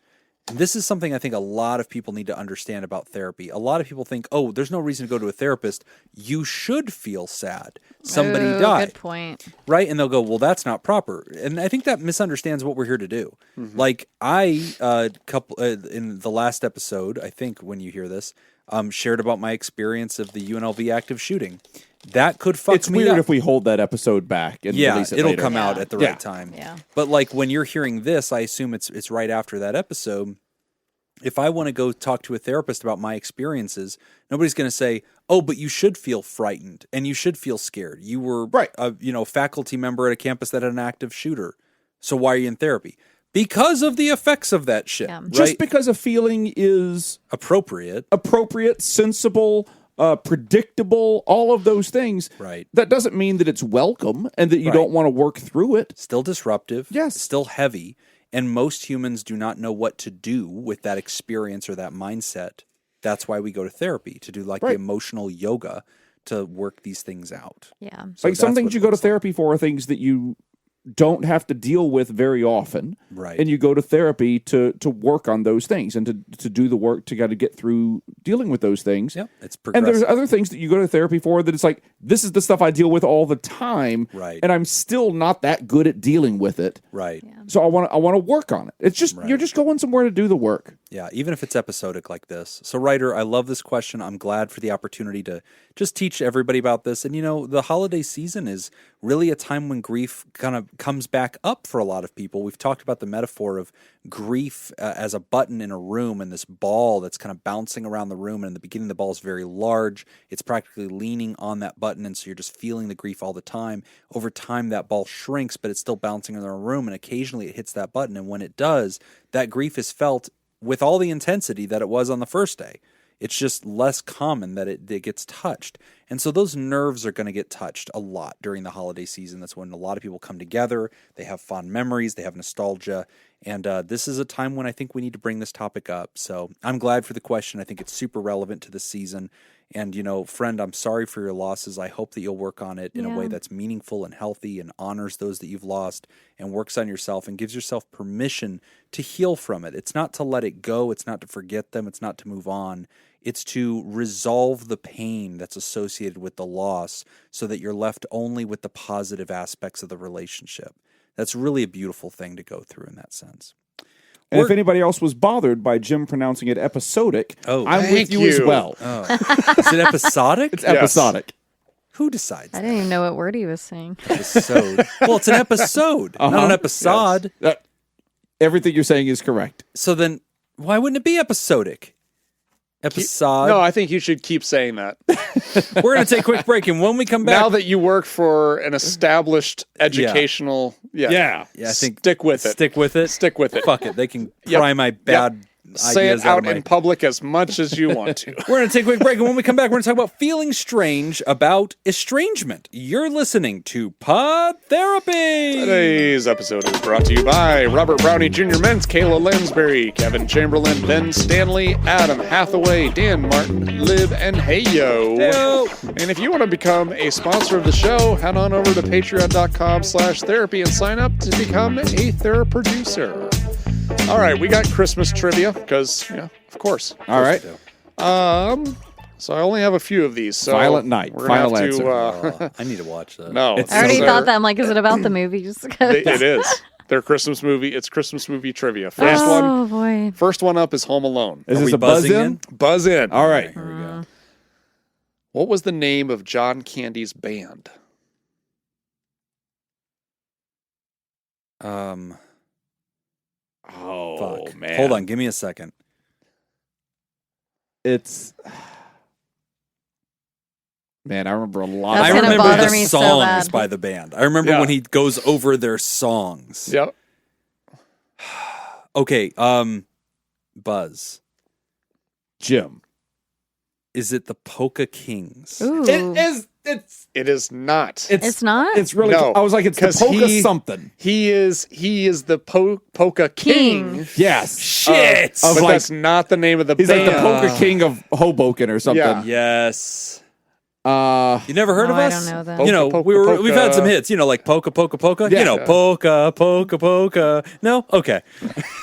this is something I think a lot of people need to understand about therapy. A lot of people think, oh, there's no reason to go to a therapist. You should feel sad. Somebody died. Good point. Right? And they'll go, well, that's not proper. And I think that misunderstands what we're here to do. Like I, in the last episode, I think when you hear this, shared about my experience of the UNLV active shooting. That could fuck me up. It's weird if we hold that episode back and release it it'll later. come out at the right time. Yeah. But like when you're hearing this, I assume it's right after that episode. If I want to go talk to a therapist about my experiences, nobody's going to say, "Oh, but you should feel frightened and you should feel scared. You were a faculty member at a campus that had an active shooter. So why are you in therapy?" Because of the effects of that shit. Yeah. Right? Just because a feeling is appropriate, sensible, predictable, all of those things. Right. That doesn't mean that it's welcome and that you don't want to work through it. Still disruptive. Yes. Still heavy. And most humans do not know what to do with that experience or that mindset. That's why we go to therapy, to do like the emotional yoga to work these things out. Yeah. So like some things you go to therapy for are things that you don't have to deal with very often. Right. And you go to therapy to work on those things and to do the work to get through dealing with those things. Yep. It's And progressive. there's other things that you go to therapy for that it's like, this is the stuff I deal with all the time. Right. And I'm still not that good at dealing with it. Right. Yeah. So I want to work on it. It's just, you're just going somewhere to do the work. Yeah, even if it's episodic like this. So, Ryder, I love this question. I'm glad for the opportunity to just teach everybody about this. And, the holiday season is really a time when grief kind of comes back up for a lot of people. We've talked about the metaphor of grief as a button in a room and this ball that's kind of bouncing around the room. And in the beginning, the ball is very large. It's practically leaning on that button. And so you're just feeling the grief all the time. Over time, that ball shrinks, but it's still bouncing around the room. And occasionally it hits that button. And when it does, that grief is felt with all the intensity that it was on the first day. It's just less common that it gets touched. And so those nerves are going to get touched a lot during the holiday season. That's when a lot of people come together. They have fond memories. They have nostalgia. And this is a time when I think we need to bring this topic up. So I'm glad for the question. I think it's super relevant to this season. And, friend, I'm sorry for your losses. I hope that you'll work on it in a way that's meaningful and healthy and honors those that you've lost and works on yourself and gives yourself permission to heal from it. It's not to let it go. It's not to forget them. It's not to move on. It's to resolve the pain that's associated with the loss so that you're left only with the positive aspects of the relationship. That's really a beautiful thing to go through in that sense. And if anybody else was bothered by Jim pronouncing it episodic, I'm with you as well. Oh. Is it episodic? It's episodic. Who decides I didn't even know what word he was saying. Episode. Well, it's an episode, not an episode. Yes. Everything you're saying is correct. So then, why wouldn't it be episodic? Episode. No, I think you should keep saying that. We're going to take a quick break, and when we come back, Now that you work for an established educational, Yeah. I think stick with it. Stick with it. Stick with it. Fuck it. They can pry my bad Say ideas it out of my... in public as much as you want to. We're going to take a quick break, and when we come back, we're going to talk about feeling strange about estrangement. You're listening to Pod Therapy. Today's episode is brought to you by Robert Brownie Jr. Mentz, Kayla Lansbury, Kevin Chamberlain, Ben Stanley, Adam Hathaway, Dan Martin, Lib, and Heyo. Heyo. And if you want to become a sponsor of the show, head on over to patreon.com/therapy and sign up to become a theraproducer. All right, we got Christmas trivia because, of course. All right. So I only have a few of these. So Violent Night. We're gonna Final have answer. to, I need to watch that. no, It's I already so thought that. I'm like, is it about the movies? it is. Their Christmas movie. It's Christmas movie trivia. First Boy. one up is Home Alone. Is Are this we a buzz buzzing in? Buzz in. All right. Here we go. What was the name of John Candy's band? Oh, Fuck. man. Hold on. Give me a second. It's... Man, I remember a lot. That's I gonna remember bother the me so songs bad. by the band. I remember when he goes over their songs. Yep. Okay, Buzz. Jim. Is it the Polka Kings? Ooh. It is not. It's not? It's really... No, I was like, it's the 'cause polka he- something. He is the Polka King. Yes. Shit! Of But like- that's not the name of the He's band. like the polka king of Hoboken or something. Yeah. Yes. You You never heard No, of I us? don't know that. Polka, polka, polka. We've had some hits, like polka, polka, polka. Yeah. Polka, polka, polka. No, okay.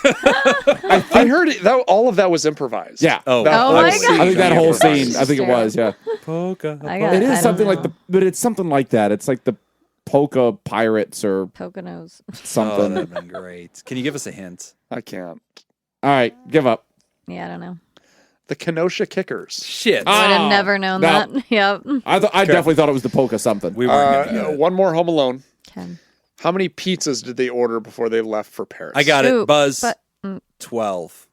I heard it, all of that was improvised. Yeah. Oh, That Oh whole my scene God. I think that whole improvised. scene. I think it was. Yeah. polka. I got- It I is don't something like know. but it's something like that. It's like the polka pirates or Poconos. Oh, something. that'd been great. Can you give us a hint? I can't. All right, give up. Yeah, I don't know. The Kenosha Kickers. Shit. I would have never known no. that. Yep. I definitely thought it was the polka something. We weren't going to get it. One more Home Alone. Ken. How many pizzas did they order before they left for Paris? I got Ooh, it. Buzz. but 12.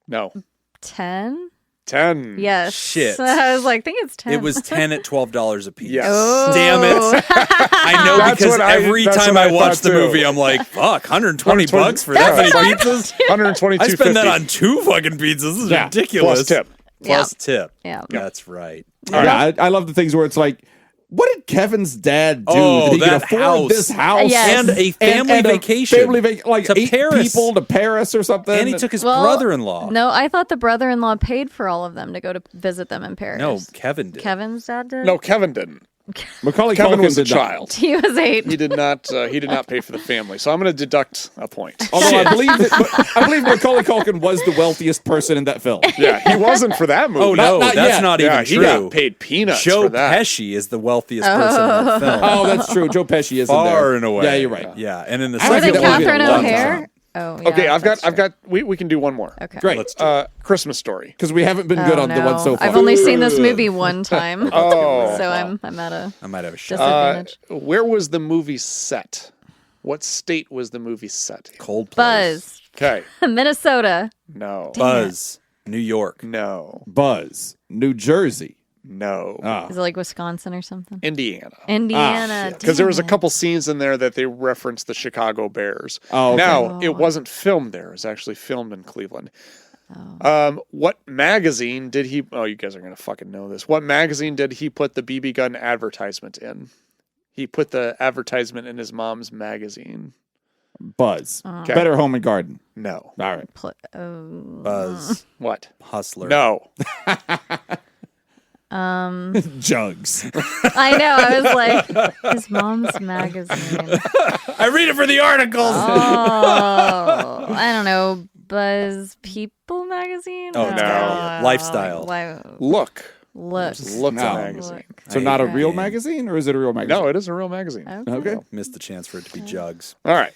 No. 10? 10. Yes. Shit. I was like, I think it's 10. It was 10 at $12 a piece. Yes. Oh. Damn it. I know That's because what I- every that's time what I I watch thought the too. movie, I'm like, fuck, 120 120 bucks for that many pizzas? 122. I spend that on 2 fucking pizzas. This is Yeah. ridiculous. Plus tip. Plus tip. Yeah. That's right. Yeah, I love the things where it's like, what did Kevin's dad do? Oh, Did he that afford house. this house? Yes. And a family And a vacation. like to 8 Paris. people to Paris or something. And he took his Well, brother-in-law. No, I thought the brother-in-law paid for all of them to go to visit them in Paris. No, Kevin did. Kevin's dad did? No, Kevin didn't. Macaulay Kevin Culkin was a did not. child. He was 8. He did not. He did not pay for the family. So I'm going to deduct a point. Although I believe Macaulay Culkin was the wealthiest person in that film. Yeah, he wasn't for that movie. Oh, no, not that's yet. not Yeah, even he true. got paid peanuts Joe for that. Pesci is the wealthiest person in that film. Oh, that's true. Joe Pesci is in there. Far and away. Yeah, you're right. Yeah, and in the I Was think it that would be a Catherine lot of O'Hare? time. Oh, yeah. Okay, that's I've got. We can do one more. Okay. Great. Let's do it. Christmas Story. Because we haven't been good on the one so far. I've only seen this movie one time. Oh. So I'm at a I might have a shot. disadvantage. Where was the movie set? What state was the movie set in? Cold place. Buzz. Okay. Minnesota. No. Buzz. New York. No. Buzz, New Jersey. No. Is it like Wisconsin or something? Indiana. Indiana. Because there was a Damn it. couple scenes in there that they referenced the Chicago Bears. Oh, okay. Now, it wasn't filmed there. It was actually filmed in Cleveland. What magazine did he... Oh, you guys are going to fucking know this. What magazine did he put the BB gun advertisement in? He put the advertisement in his mom's magazine. Buzz. Oh. Better Home and Garden. No. All right. Buzz. What? Hustler. No. Jugs. I know. I was like, his mom's magazine. I read it for the articles. Oh, I don't know. Buzz People magazine? Oh, no. Lifestyle. Look. Look. Look No. magazine. So not a real Okay. magazine, or is it a real magazine? No, it is a real magazine. Okay. Missed the chance for it to be Jugs. All right.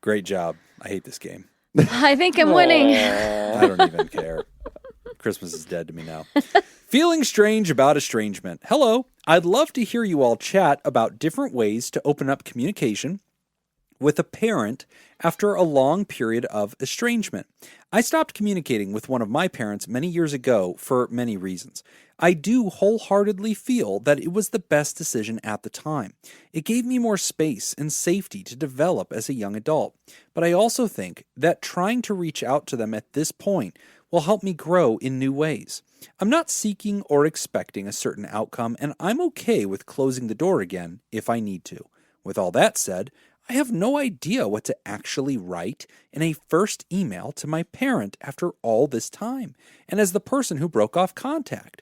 Great job. I hate this game. I think I'm winning. I don't even care. Christmas is dead to me now. Feeling strange about estrangement. Hello. I'd love to hear you all chat about different ways to open up communication with a parent after a long period of estrangement. I stopped communicating with one of my parents many years ago for many reasons. I do wholeheartedly feel that it was the best decision at the time. It gave me more space and safety to develop as a young adult. But I also think that trying to reach out to them at this point will help me grow in new ways. I'm not seeking or expecting a certain outcome, and I'm okay with closing the door again if I need to. With all that said, I have no idea what to actually write in a first email to my parent after all this time, and as the person who broke off contact.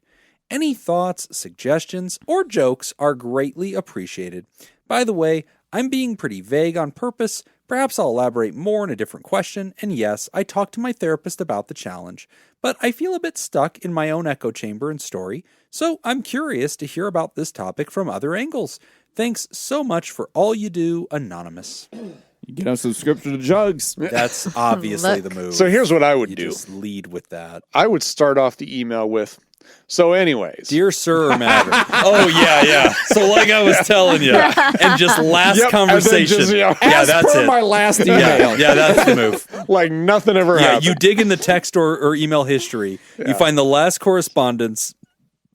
Any thoughts, suggestions, or jokes are greatly appreciated. By the way, I'm being pretty vague on purpose. Perhaps I'll elaborate more in a different question, and yes, I talked to my therapist about the challenge, but I feel a bit stuck in my own echo chamber and story, so I'm curious to hear about this topic from other angles. Thanks so much for all you do, Anonymous. You get a subscription to Jugs. That's obviously the move. So here's what I would You do. just lead with that. I would start off the email with, so anyways. Dear Sir or Madam. Oh, yeah. So like I was telling you. And just last Yep, and then conversation. just, yeah, As that's per it. my last email. Yeah, that's the move. like nothing ever Yeah, happened. you dig in the text or email history. You find the last correspondence.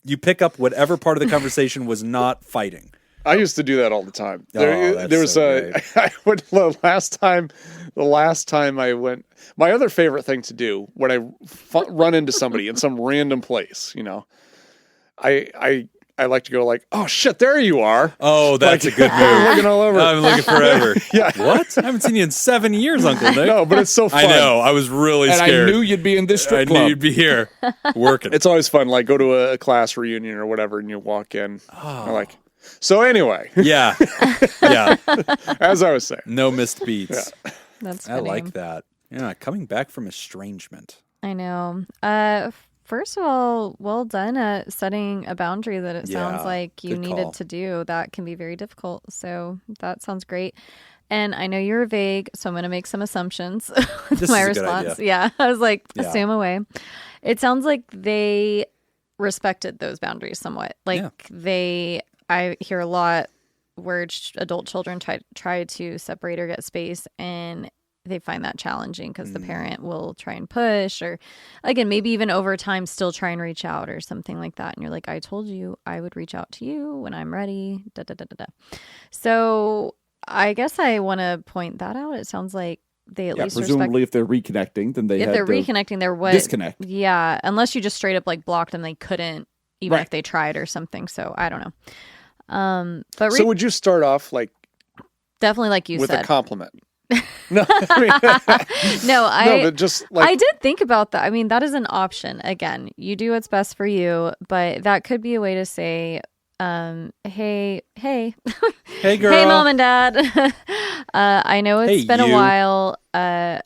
You pick up whatever part of the conversation was not fighting. I used to do that all the time. That's There was so I went the last time I went. My other favorite thing to do when I run into somebody in some random place, I like to go like, oh shit, there you are. Oh, that's Like, a good I'm move. looking all over. I've been looking forever. Yeah. What? I haven't seen you in 7 years, Uncle Nick. No, but it's so fun. I know. I was really And scared. I knew you'd be in this I strip knew club. you'd be here working. It's always fun. Like go to a class reunion or whatever, and you walk in. Oh. Like, so anyway, Yeah. as I was saying, No missed beats. That's I funny. like that. Yeah, coming back from estrangement. I know. First of all, well done at setting a boundary that it sounds Yeah, like you good needed call. to do. That can be very difficult. So that sounds great. And I know you're vague, so I'm going to make some assumptions with This my is a good response. idea. Yeah. I was like, Yeah. assume away. It sounds like they respected those boundaries somewhat. Like I hear a lot where adult children try to separate or get space, and they find that challenging because the parent will try and push, or again, maybe even over time still try and reach out or something like that. And you're like, I told you I would reach out to you when I'm ready. Da, da, da, da, da. So I guess I want to point that out. It sounds like they at least presumably if they're reconnecting, then they if had they're to reconnecting, there was disconnect. Yeah, unless you just straight up like blocked them, they couldn't even Right. if they tried or something. So I don't know. But so would you start off like definitely like you with said. a compliment? No, I mean, No, but just like I did think about that. I mean, that is an option. Again, you do what's best for you, but that could be a way to say, hey, Hey, girl. hey, mom and dad. I know it's Hey, been a you. while. I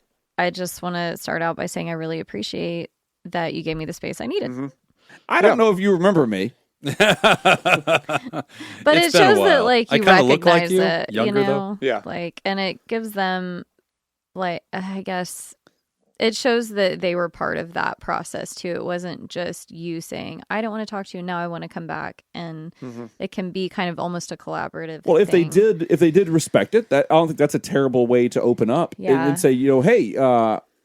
just want to start out by saying I really appreciate that you gave me the space I needed. Mm-hmm. I don't know if you remember me. But It's it been a shows that while. like I you kinda look like recognize you, it, younger, you though. know, Yeah. like, and it gives them like, I guess it shows that they were part of that process too. It wasn't just you saying, I don't want to talk to you now, I want to come back. And it can be kind of almost a collaborative Well, if thing. they did respect it, that I don't think that's a terrible way to open up Yeah. and say, hey,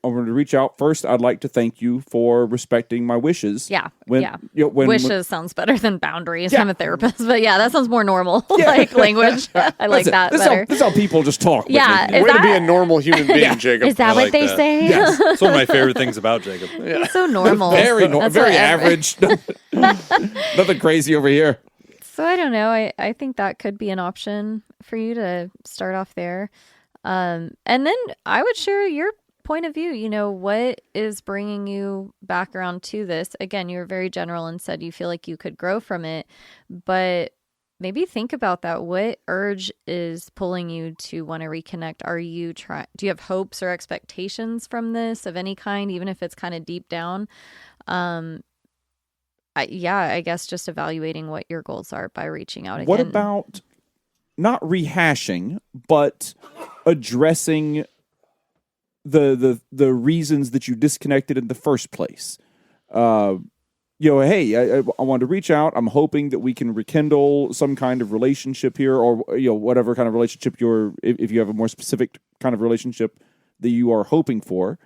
I'm going to reach out first. I'd like to thank you for respecting my wishes. Yeah, When, yeah. when Wishes sounds better than boundaries. Yeah. I'm a therapist, but yeah, that sounds more normal, Yeah. like language. I like that This better. is how people just talk. with Yeah, me. is way to be that- a normal human being, Jacob. Is that I what like they that. say? Yes. It's one of my favorite things about Jacob. He's so normal. Very, That's very what average. Nothing crazy over here. So I don't know. I think that could be an option for you to start off there. And then I would share your point of view, what is bringing you back around to this? Again, you were very general and said you feel like you could grow from it, but maybe think about that. What urge is pulling you to want to reconnect? Do you have hopes or expectations from this of any kind, even if it's kind of deep down? I guess just evaluating what your goals are by reaching out again. What about not rehashing, but addressing the reasons that you disconnected in the first place? Hey, I wanted to reach out. I'm hoping that we can rekindle some kind of relationship here, or whatever kind of relationship if you have a more specific kind of relationship that you are hoping for.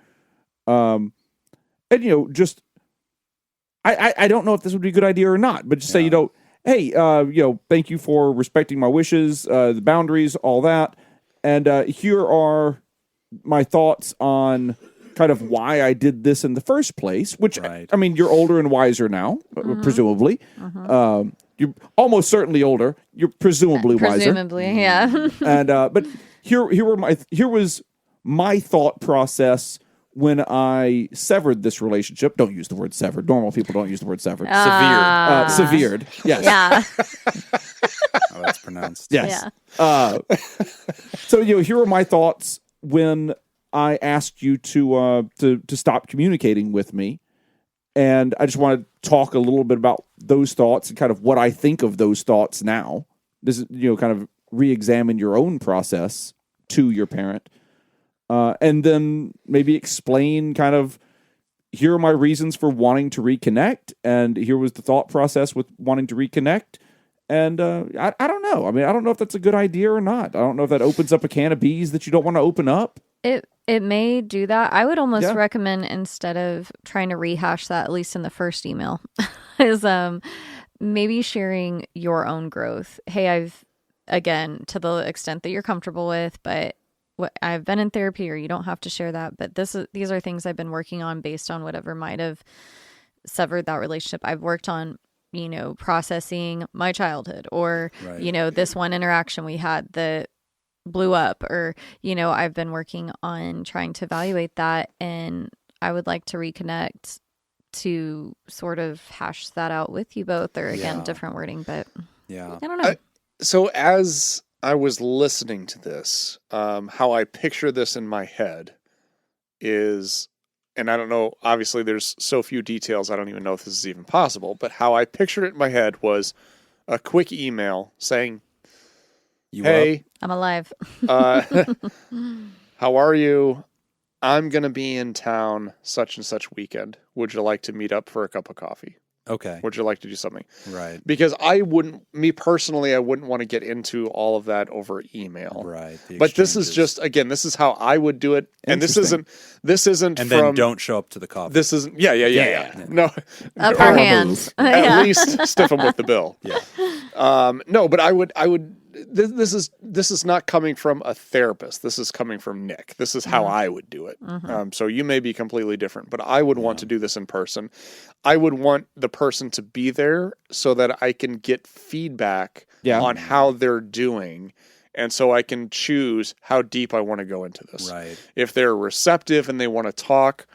Just I don't know if this would be a good idea or not, but just say, hey, thank you for respecting my wishes, the boundaries, all that. And here are my thoughts on kind of why I did this in the first place, which, Right. I mean, you're older and wiser now, presumably. You're almost certainly older. You're presumably wiser. Presumably, yeah. And but here was my thought process when I severed this relationship. Don't use the word severed. Normal people don't use the word severed. Severed. Yes. Yeah. Oh, that's pronounced. Yes. Yeah. So here are my thoughts when I asked you to stop communicating with me, and I just want to talk a little bit about those thoughts and kind of what I think of those thoughts now. This is kind of re-examine your own process to your parent, and then maybe explain kind of, here are my reasons for wanting to reconnect, and here was the thought process with wanting to reconnect. And I don't know. I mean, I don't know if that's a good idea or not. I don't know if that opens up a can of bees that you don't want to open up. It may do that. I would almost recommend, instead of trying to rehash that, at least in the first email, is maybe sharing your own growth. Hey, again, to the extent that you're comfortable with, but I've been in therapy, or you don't have to share that, but these are things I've been working on based on whatever might have severed that relationship. I've worked on processing my childhood, or, Right. This one interaction we had that blew up, or, I've been working on trying to evaluate that, and I would like to reconnect to sort of hash that out with you both, or again, different wording, but Yeah. I don't know. So as I was listening to this, how I picture this in my head is, and I don't know, obviously there's so few details, I don't even know if this is even possible, but how I pictured it in my head was a quick email saying, hey, I'm alive. how are you? I'm going to be in town such and such weekend. Would you like to meet up for a cup of coffee? Okay. Would you like to do something? Right. Because I wouldn't want to get into all of that over email. Right. The But this is exchanges. just, again, this is how I would do it. And this isn't And then don't show up to the coffee. This isn't, yeah. No. Upper Or hands. At least stiff them with the bill. Yeah. No, but I would, this is not coming from a therapist. This is coming from Nick. This is how I would do it. So you may be completely different, but I would want to do this in person. I would want the person to be there so that I can get feedback on how they're doing. And so I can choose how deep I want to go into this. Right. If they're receptive and they want to talk,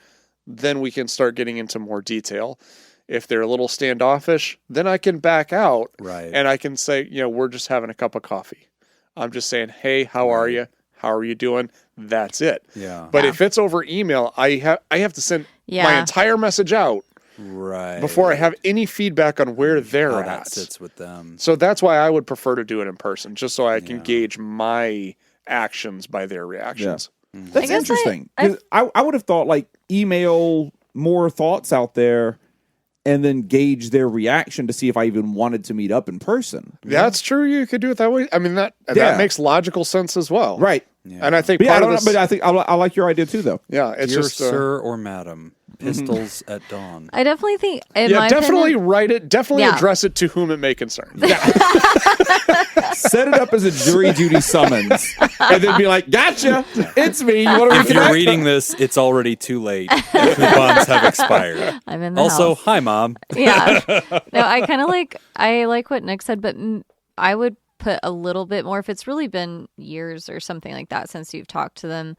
then we can start getting into more detail. If they're a little standoffish, then I can back out. Right. And I can say, we're just having a cup of coffee. I'm just saying, hey, how are you? How are you doing? That's it. Yeah. But if it's over email, I have to send my entire message out Right. before I have any feedback on where they're How at. that sits with them. So that's why I would prefer to do it in person, just so I can gauge my actions by their reactions. That's interesting. 'Cause I would have thought email more thoughts out there and then gauge their reaction to see if I even wanted to meet up in person. That's true. You could do it that way. I mean, that makes logical sense as well. Right. Yeah. And I think But, part of this, but I think I like your idea too, though. yeah, it's Dear just sir or madam, pistols at dawn. I definitely think, in yeah, my definitely opinion, write it. Definitely address it to whom it may concern. Set it up as a jury duty summons, and then be like, "Gotcha, it's me. You want to If you're reconnect?" reading this, it's already too late. Coupons have expired. I'm in the Also, house. hi, Mom. Yeah. No, I like what Nick said, but I would put a little bit more, if it's really been years or something like that since you've talked to them,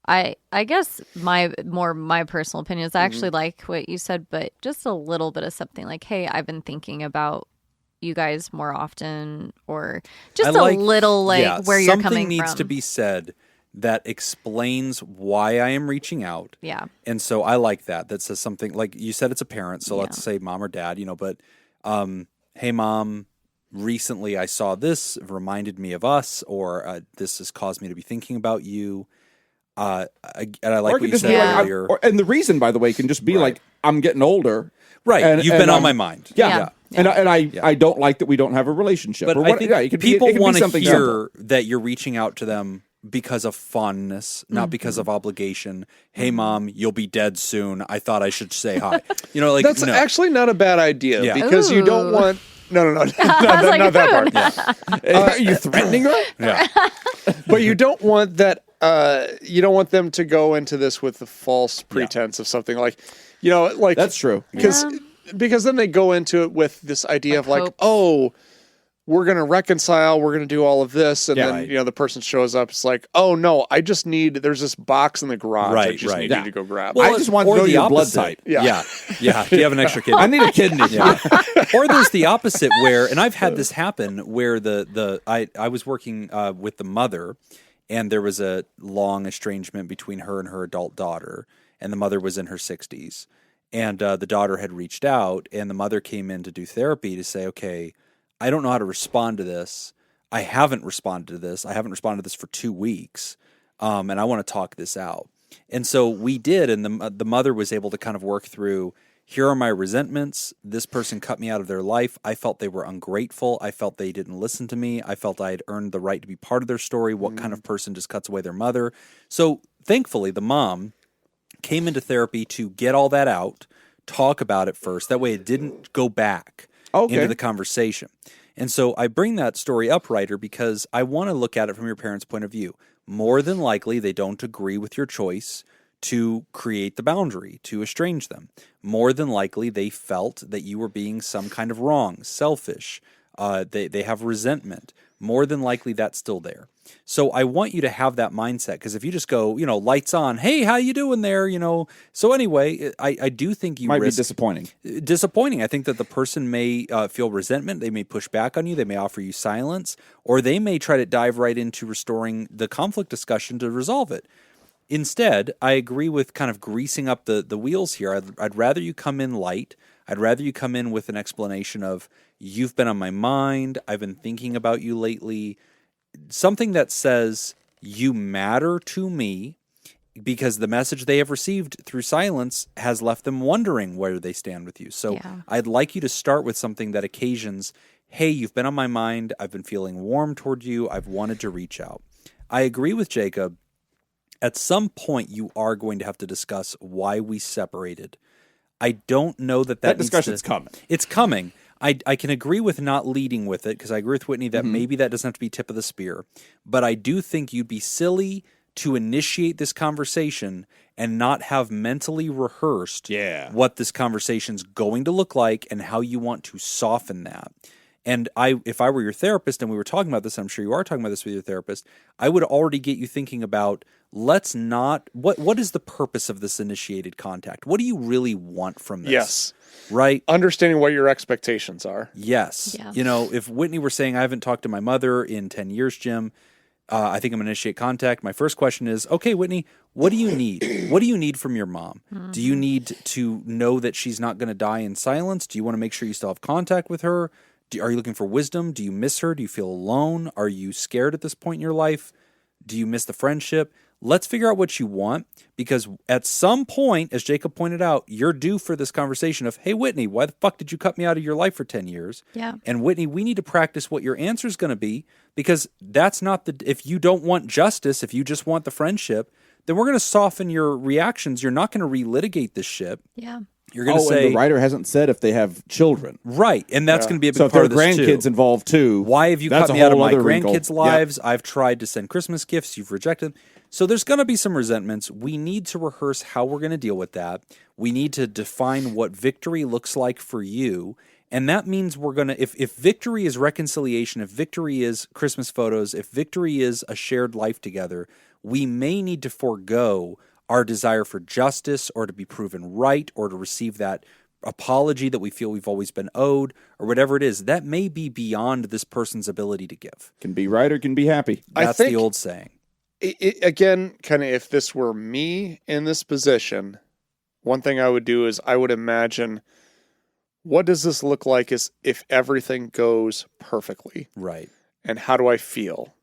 I guess my personal opinion is I actually like what you said, but just a little bit of something like, hey, I've been thinking about you guys more often, or just a little where you're coming from. Something needs to be said that explains why I am reaching out. Yeah. And so I like that says something like you said it's a parent. So let's say mom or dad, but hey, mom, recently I saw this, it reminded me of us, or this has caused me to be thinking about you. And I like what you said earlier. And the reason, by the way, can just be like, I'm getting older. Right. And, You've been on my mind. Yeah. And I don't like that we don't have a relationship. But or I think people want to hear simple. that you're reaching out to them because of fondness, not because of obligation. Hey, mom, you'll be dead soon. I thought I should say hi. That's actually not a bad idea because you don't want. No, not that part. Are you threatening her? Yeah. But you don't want that. You don't want them to go into this with the false pretense of something like, that's true. Because then they go into it with this idea of like, hope. oh, we're going to reconcile, we're going to do all of this. And then, the person shows up. It's like, oh, no, there's this box in the garage. I just need you to go grab. Well, I just want to know your blood type. Yeah. Do you have an extra kidney? I need a kidney. Or there's the opposite where, and I've had this happen where I was working with the mother, and there was a long estrangement between her and her adult daughter, and the mother was in her 60s. And the daughter had reached out, and the mother came in to do therapy to say, okay, I don't know how to respond to this. I haven't responded to this. I haven't responded to this for 2 weeks, and I want to talk this out. And so we did, and the mother was able to kind of work through, here are my resentments. This person cut me out of their life. I felt they were ungrateful. I felt they didn't listen to me. I felt I had earned the right to be part of their story. What kind of person just cuts away their mother? So thankfully, the mom came into therapy to get all that out, talk about it first. That way it didn't go back into the conversation. And so I bring that story up, Ryder, because I want to look at it from your parents' point of view. More than likely, they don't agree with your choice to create the boundary, to estrange them. More than likely, they felt that you were being some kind of wrong, selfish. They have resentment. More than likely, that's still there. So I want you to have that mindset, because if you just go, lights on, hey, how you doing there? So anyway, I do think you might risk be disappointing. Disappointing. I think that the person may feel resentment. They may push back on you. They may offer you silence, or they may try to dive right into restoring the conflict discussion to resolve it. Instead, I agree with kind of greasing up the wheels here. I'd rather you come in light. I'd rather you come in with an explanation of, you've been on my mind. I've been thinking about you lately. Something that says, you matter to me, because the message they have received through silence has left them wondering where they stand with you. So I'd like you to start with something that occasions, hey, you've been on my mind. I've been feeling warm toward you. I've wanted to reach out. I agree with Jacob. At some point, you are going to have to discuss why we separated. I don't know that discussion's coming. It's coming. I can agree with not leading with it, because I agree with Whitney that maybe that doesn't have to be tip of the spear. But I do think you'd be silly to initiate this conversation and not have mentally rehearsed what this conversation's going to look like and how you want to soften that. And if I were your therapist and we were talking about this, I'm sure you are talking about this with your therapist, I would already get you thinking about, what is the purpose of this initiated contact? What do you really want from this? Yes. Right? Understanding what your expectations are. Yes. Yeah. If Whitney were saying, I haven't talked to my mother in 10 years, Jim, I think I'm going to initiate contact. My first question is, okay, Whitney, what do you need? What do you need from your mom? Do you need to know that she's not going to die in silence? Do you want to make sure you still have contact with her? Are you looking for wisdom? Do you miss her? Do you feel alone? Are you scared at this point in your life? Do you miss the friendship? Let's figure out what you want, because at some point, as Jacob pointed out, you're due for this conversation of, hey, Whitney, why the fuck did you cut me out of your life for 10 years? Yeah. And Whitney, we need to practice what your answer is going to be, because that's not if you don't want justice, if you just want the friendship, then we're going to soften your reactions. You're not going to relitigate this shit. Yeah. You're going to say, and the writer hasn't said if they have children. Right, and that's going to be a big so if part there are of this grandkids too. Involved too. Why have you cut me out of my grandkids' lives? I've tried to send Christmas gifts. You've rejected them. So there's going to be some resentments. We need to rehearse how we're going to deal with that. We need to define what victory looks like for you. And that means we're going to, if victory is reconciliation, if victory is Christmas photos, if victory is a shared life together, we may need to forego our desire for justice or to be proven right or to receive that apology that we feel we've always been owed or whatever it is. That may be beyond this person's ability to give. Can be right or can be happy. That's the old saying. Again, kind of if this were me in this position, one thing I would do is I would imagine, what does this look like if everything goes perfectly? Right. And how do I feel?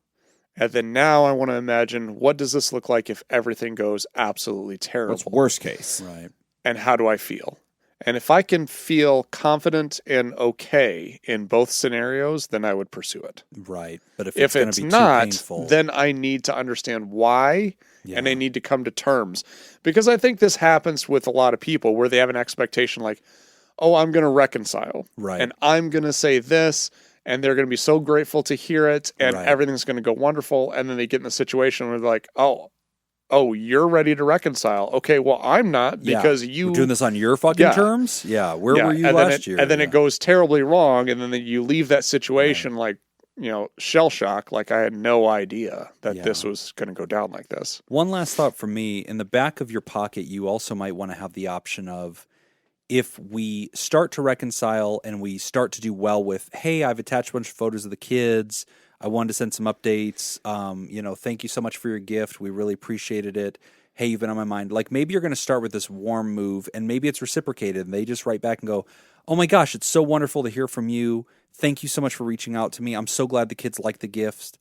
And then now I want to imagine, what does this look like if everything goes absolutely terrible? What's worst case? Right. And how do I feel? And if I can feel confident and okay in both scenarios, then I would pursue it. Right. But if If going it's to be not, too painful, then I need to understand why, Yeah. and I need to come to terms. Because I think this happens with a lot of people where they have an expectation like, oh, I'm going to reconcile. Right. And I'm going to say this, and they're going to be so grateful to hear it, and Right. everything's going to go wonderful. And then they get in the situation where they're like, oh, you're ready to reconcile. Okay, well, I'm not because We're doing this on your fucking Yeah. terms? Yeah. Where were you and last year? And then Yeah. it goes terribly wrong, and then you leave that situation like, shell shock, like I had no idea that this was going to go down like this. One last thought from me. In the back of your pocket, you also might want to have the option of, if we start to reconcile and we start to do well with, hey, I've attached a bunch of photos of the kids, I wanted to send some updates, thank you so much for your gift, we really appreciated it, hey, you've been on my mind. Like, maybe you're going to start with this warm move, and maybe it's reciprocated, and they just write back and go, oh my gosh, it's so wonderful to hear from you, thank you so much for reaching out to me, I'm so glad the kids like the gifts,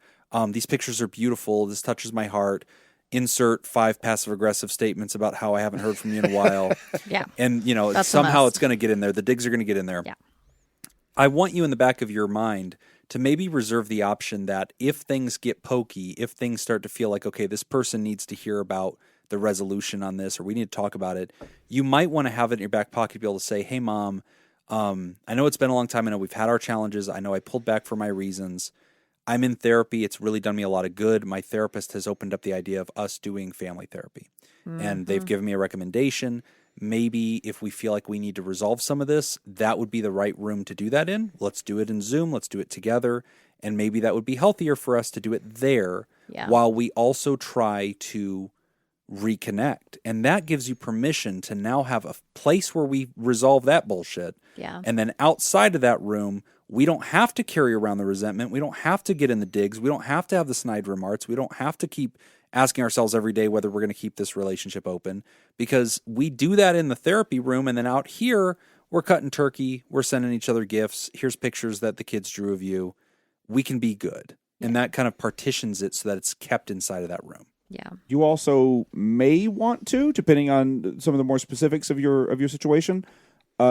these pictures are beautiful, this touches my heart, insert 5 passive-aggressive statements about how I haven't heard from you in a while. Yeah. And, That's somehow a must. it's going to get in there. The digs are going to get in there. Yeah. I want you in the back of your mind to maybe reserve the option that if things get pokey, if things start to feel like, okay, this person needs to hear about the resolution on this, or we need to talk about it, you might want to have it in your back pocket to be able to say, hey, Mom, I know it's been a long time. I know we've had our challenges. I know I pulled back for my reasons. I'm in therapy. It's really done me a lot of good. My therapist has opened up the idea of us doing family therapy. And they've given me a recommendation. Maybe if we feel like we need to resolve some of this, that would be the right room to do that in. Let's do it in Zoom. Let's do it together. And maybe that would be healthier for us to do it there while we also try to reconnect. And that gives you permission to now have a place where we resolve that bullshit. Yeah. And then outside of that room, we don't have to carry around the resentment. We don't have to get in the digs. We don't have to have the snide remarks. We don't have to keep asking ourselves every day whether we're going to keep this relationship open, because we do that in the therapy room. And then out here, we're cutting turkey. We're sending each other gifts. Here's pictures that the kids drew of you. We can be good. And that kind of partitions it so that it's kept inside of that room. Yeah. You also may want to, depending on some of the more specifics of your situation,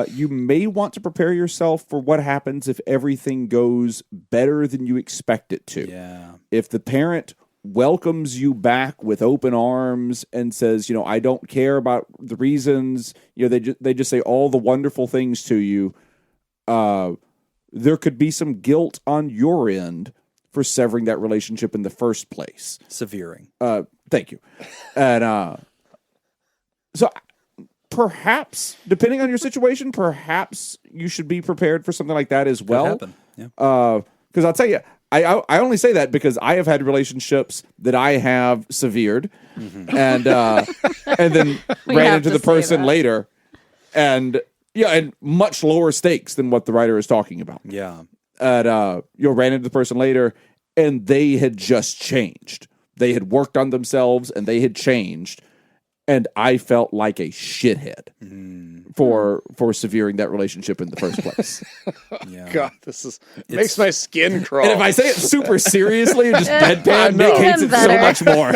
you may want to prepare yourself for what happens if everything goes better than you expect it to. Yeah. If the parent welcomes you back with open arms and says, I don't care about the reasons, they just say all the wonderful things to you, there could be some guilt on your end for severing that relationship in the first place. Severing. Thank you. And so perhaps, depending on your situation, perhaps you should be prepared for something like that as well. Could happen. Yeah. Because I'll tell you, I only say that because I have had relationships that I have severed, and then ran into the person later, and much lower stakes than what the writer is talking about. Yeah. And ran into the person later, and they had just changed. They had worked on themselves, and they had changed. And I felt like a shithead for severing that relationship in the first place. Yeah. God, makes my skin crawl. And if I say it super seriously, just deadpan, No. Nick hates it so much more.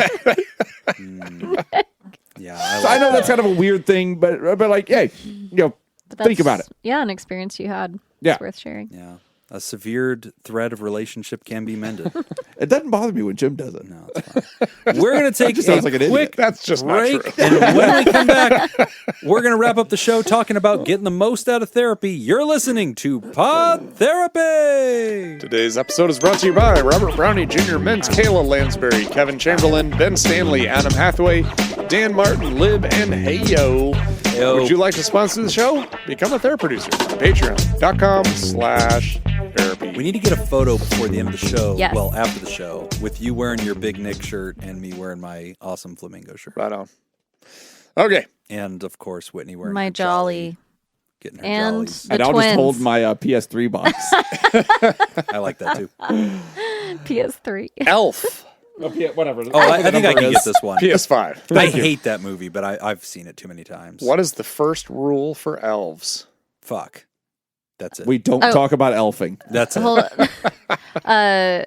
Yeah. So I know that's kind of a weird thing, but like, hey, think about it. Yeah, an experience you had. Yeah. It's worth sharing. Yeah. A severed thread of relationship can be mended. It doesn't bother me when Jim does it. No, it's fine. We're going to take sounds a like an idiot. quick That's just not break. true. And when we come back, we're going to wrap up the show talking about getting the most out of therapy. You're listening to Pod Therapy. Today's episode is brought to you by Robert Brownie Jr., Mintz, Kayla Lansbury, Kevin Chamberlain, Ben Stanley, Adam Hathaway, Dan Martin, Lib, and Heyo. Yo. Would you like to sponsor the show? Become a therapy producer on patreon.com/therapy. We need to get a photo before the end of the show. Yes. Well, after the show, with you wearing your Big Nick shirt and me wearing my awesome flamingo shirt. Right on. Okay. And, of course, Whitney wearing My her jolly. Getting her And jollies. the And I'll twins. just hold my PS3 box. I like that, too. PS3. Elf. Whatever. Oh, I think I can get this one. PS5. I hate that movie, but I've seen it too many times. What is the first rule for elves? Fuck. That's it. We don't talk about elfing. That's it. Hold on.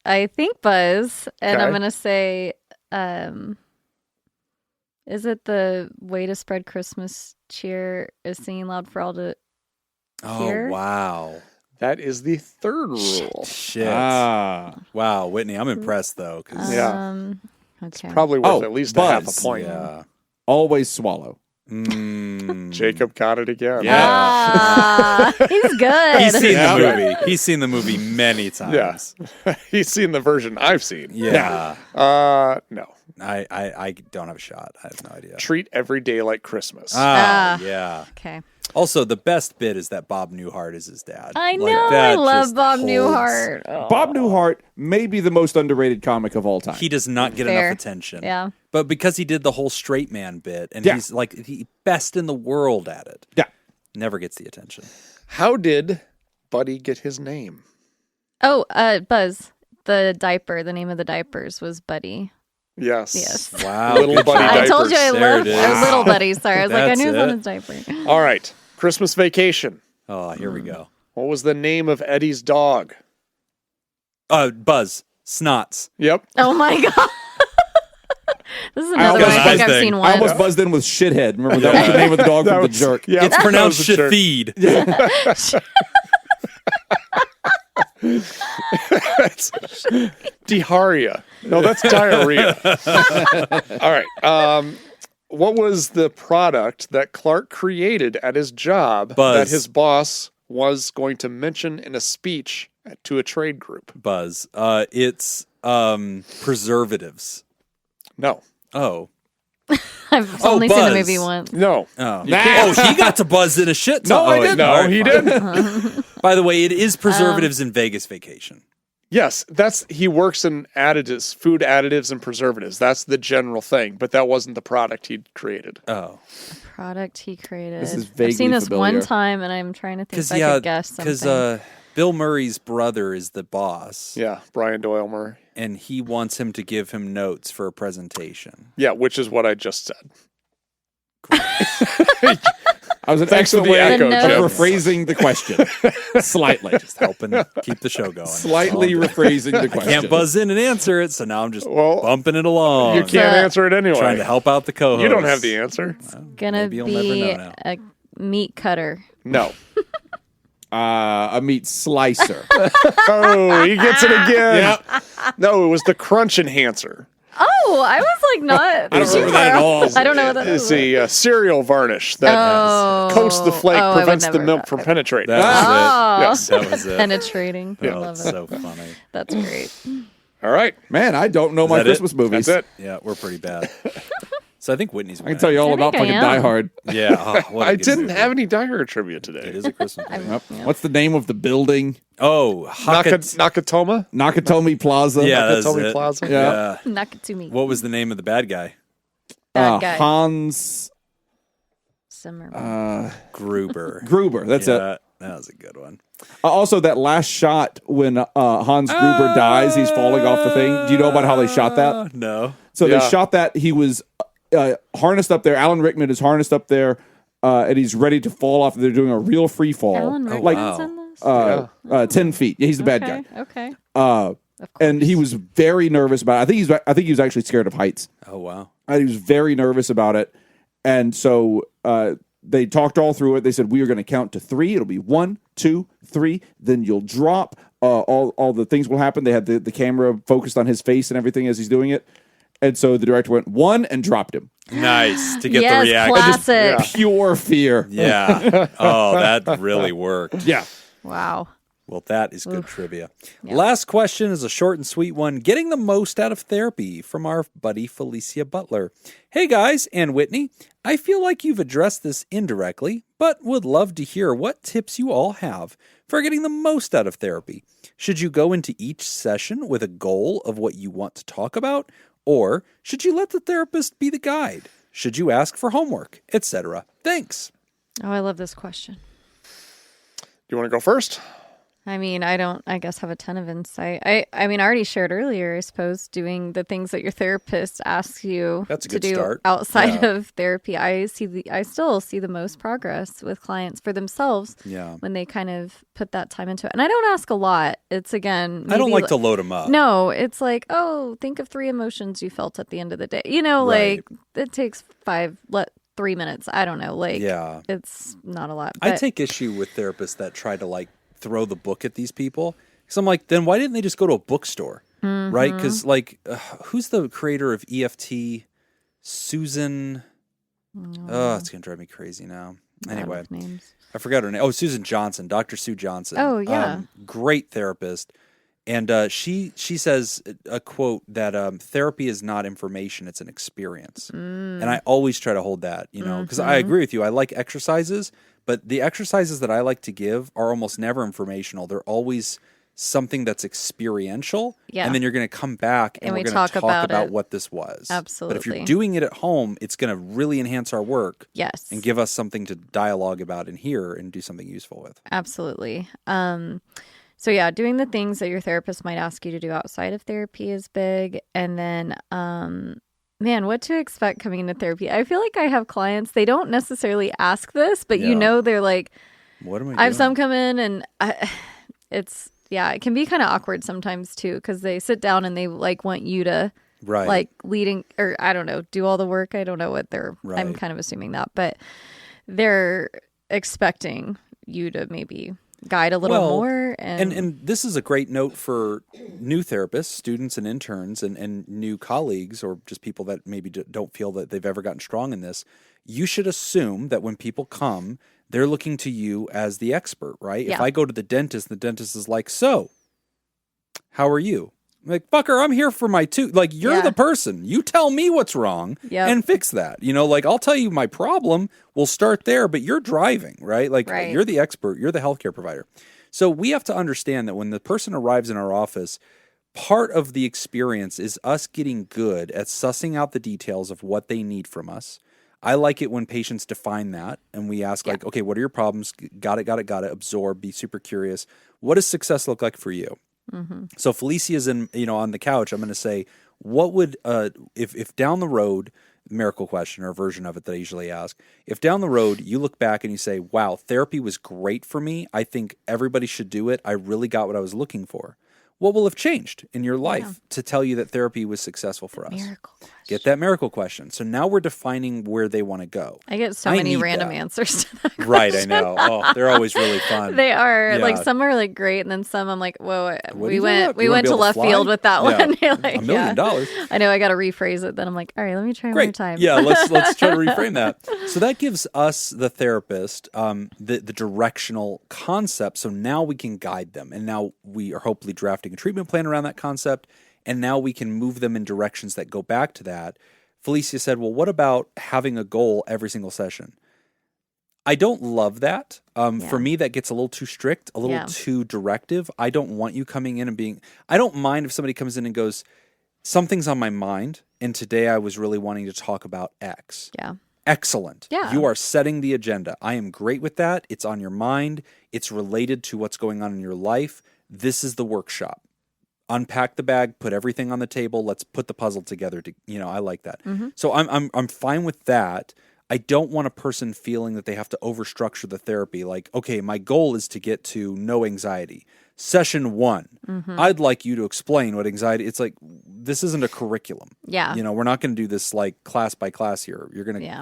I think Buzz, and Okay. I'm gonna say, is it the way to spread Christmas cheer is singing loud for all to hear? Oh, wow. That is the third rule. Shit. Ah. Wow, Whitney, I'm impressed, though. 'Cause Yeah. Okay. Probably worth Oh, at least Buzz. a half a point. yeah. Always swallow. Jacob got it again. Yeah. Ah, he's good. He's seen Yeah. the movie. He's seen the movie many times. Yeah. He's seen the version I've seen. Yeah. No. I don't have a shot. I have no idea. Treat every day like Christmas. Ah. Yeah. Okay. Also, the best bit is that Bob Newhart is his dad. I know. Like, I that love just Bob holds. Newhart. Oh. Bob Newhart may be the most underrated comic of all time. He does not get Fair. enough attention. Yeah. But because he did the whole straight man bit, and Yeah. he's like the best in the world at it, Yeah. never gets the attention. How did Buddy get his name? Oh, Buzz. The diaper. The name of the diapers was Buddy. Yes. Yes. Wow. Little good Buddy job. I told you I There love it is. Little Buddy. Sorry, I was like, I That's knew it was on it. his diaper. All right. Christmas Vacation. Oh, here we go. What was the name of Eddie's dog? Buzz. Snots. Yep. Oh my god. This is another almost one I think buzzed I've in. seen I once. almost buzzed in with shithead. Remember that was the name of the dog from The Jerk. Yeah, It's that pronounced was a jerk. Shafeed. That's diarrhea. No, that's diarrhea. All right. What was the product that Clark created at his job Buzz. that his boss was going to mention in a speech to a trade group? Buzz. It's preservatives. No. Oh. I've only seen the Buzz. movie once. No. Oh. can't- Oh, he got to buzz in a shit ton. No, I Oh, didn't. No, all right, he fine. didn't. By the way, it is preservatives in Vegas Vacation. Yes, he works in additives, food additives and preservatives. That's the general thing, but that wasn't the product he created. Oh. Product he created. This is I've vaguely seen this familiar. one time, and I'm trying to think Because if I could guess something. Bill Murray's brother is the boss, Yeah, Brian Doyle Murray. and he wants him to give him notes for a presentation. Yeah, which is what I just said. I was an Thanks for excellent the way echo, The of Jim. notes. rephrasing the question. Slightly. Just helping keep the show going. Slightly That's all I'm doing. rephrasing the question. Can't buzz in and answer it, so now I'm just Well, bumping it along. You can't answer it anyway. Trying to help out the co-host. You don't have the answer. Gonna maybe you'll be never know a meat cutter. No. A meat slicer. Oh, he gets it again. No, it was the crunch enhancer. Oh, I was like not. I don't remember that at all. I don't know what that It's is. the cereal varnish that coats the flake, Oh, I would prevents the never- milk from penetrating. That was Oh, Yes. it. That was it. penetrating. I Oh, love it's it. so funny. That's great. All right. Man, I don't know my that it? Christmas movies. That's it. Yeah, we're pretty bad. So I think Whitney's I can tell you all I about think I fucking am. Die Hard. Yeah. Oh, what a I good didn't movie. have any Die Hard trivia It today. is a Christmas movie. Yep. What's the name of the building? Oh, Nakatomi? Nakatomi Plaza. Yeah, that's Nakatomi it. Plaza? Yeah. Nakatumi. What was the name of the bad guy? Bad guy. Hans Zimmerman. Gruber. Gruber. That's it. Yeah, that was a good one. Also, that last shot when Hans Gruber dies, he's falling off the thing. Do you know about how they shot that? No. So Yeah. they shot that. He was harnessed up there. Alan Rickman is harnessed up there, and he's ready to fall off. They're doing a real free fall, Alan Rickman's like in this? 10 feet. Yeah, he's the bad Okay. guy. Okay. And he was very nervous about it. I think he was actually scared of heights. Oh, wow. He was very nervous about it, and so they talked all through it. They said, we are going to count to 3. It'll be 1, 2, 3. Then you'll drop. All the things will happen. They had the camera focused on his face and everything as he's doing it. And so the director went 1 and dropped him. Nice to get Yes, the reaction. classic. Pure fear. Yeah. Oh, that really worked. Yeah. Wow. Well, that is good trivia. Yep. Last question is a short and sweet one. Getting the most out of therapy from our buddy Felicia Butler. Hey guys, and Whitney, I feel like you've addressed this indirectly, but would love to hear what tips you all have for getting the most out of therapy. Should you go into each session with a goal of what you want to talk about, or should you let the therapist be the guide? Should you ask for homework, etc.? Thanks. Oh, I love this question. Do you want to go first? I mean, I don't, I guess, have a ton of insight. I mean, I already shared earlier, I suppose, doing the things that your therapist asks you to do start. outside of therapy. I still see the most progress with clients for themselves when they kind of put that time into it. And I don't ask a lot. It's, again, I don't like to load them up. No, it's like, oh, think of 3 emotions you felt at the end of the day. You know, like, it takes 3 minutes. I don't know. Like, it's not a lot. But I take issue with therapists that try to, like, throw the book at these people, because I'm like, then why didn't they just go to a bookstore, right? Because like, who's the creator of EFT? Susan. Oh, it's gonna drive me crazy now. Anyway, I forgot her name. Oh, Susan Johnson, Dr. Sue Johnson. Oh yeah, great therapist. And she says a quote that therapy is not information; it's an experience. And I always try to hold that, you know, because I agree with you. I like exercises. But the exercises that I like to give are almost never informational. They're always something that's experiential. Yeah. And then you're going to come back and we're going to talk about what this was. Absolutely. But if you're doing it at home, it's going to really enhance our work. Yes. And give us something to dialogue about in here and do something useful with. Absolutely. So yeah, doing the things that your therapist might ask you to do outside of therapy is big. And then man, what to expect coming into therapy. I feel like I have clients, they don't necessarily ask this, but you know, they're like, what am I doing? I have some come in and it can be kind of awkward sometimes too, because they sit down and they like want you to like leading, or I don't know, do all the work. I don't know what they're, I'm kind of assuming that, but they're expecting you to maybe guide a little more. And this is a great note for new therapists, students and interns and new colleagues, or just people that maybe don't feel that they've ever gotten strong in this. You should assume that when people come, they're looking to you as the expert, right? Yeah. If I go to the dentist is like, so, how are you? I'm like, fucker, I'm here for my tooth. Like, you're the person. You tell me what's wrong and fix that. You know, like, I'll tell you my problem. We'll start there, but you're driving, right? Like, you're the expert. You're the healthcare provider. So we have to understand that when the person arrives in our office, part of the experience is us getting good at sussing out the details of what they need from us. I like it when patients define that, and we ask, like, okay, what are your problems? Got it. Absorb, be super curious. What does success look like for you? Mm-hmm. So Felicia's on the couch. I'm going to say, what would, if down the road, miracle question or a version of it that I usually ask, if down the road you look back and you say, wow, therapy was great for me. I think everybody should do it. I really got what I was looking for. What will have changed in your life to tell you that therapy was successful for us? Miracle question. Get that miracle question. So now we're defining where they want to go. I get so many random answers to that Right, I know. Oh, they're always really fun. They are. Like, some are like great, and then some I'm like, whoa, we went to left field with that one. Like, $1 million. I know, I got to rephrase it. Then I'm like, all right, let me try one more time. Yeah, let's try to reframe that. So that gives us, the therapist, the directional concept. So now we can guide them, and now we are hopefully drafting a treatment plan around that concept. And now we can move them in directions that go back to that. Felicia said, well, what about having a goal every single session? I don't love that. For me, that gets a little too strict, a little too directive. I don't want you coming in and I don't mind if somebody comes in and goes, something's on my mind, and today I was really wanting to talk about X. Yeah. Excellent. Yeah. You are setting the agenda. I am great with that. It's on your mind. It's related to what's going on in your life. This is the workshop. Unpack the bag, put everything on the table. Let's put the puzzle together. I like that. Mm-hmm. So I'm fine with that. I don't want a person feeling that they have to overstructure the therapy. Like, okay, my goal is to get to no anxiety. Session 1, I'd like you to explain what anxiety. It's like, this isn't a curriculum. Yeah, we're not going to do this like class by class here.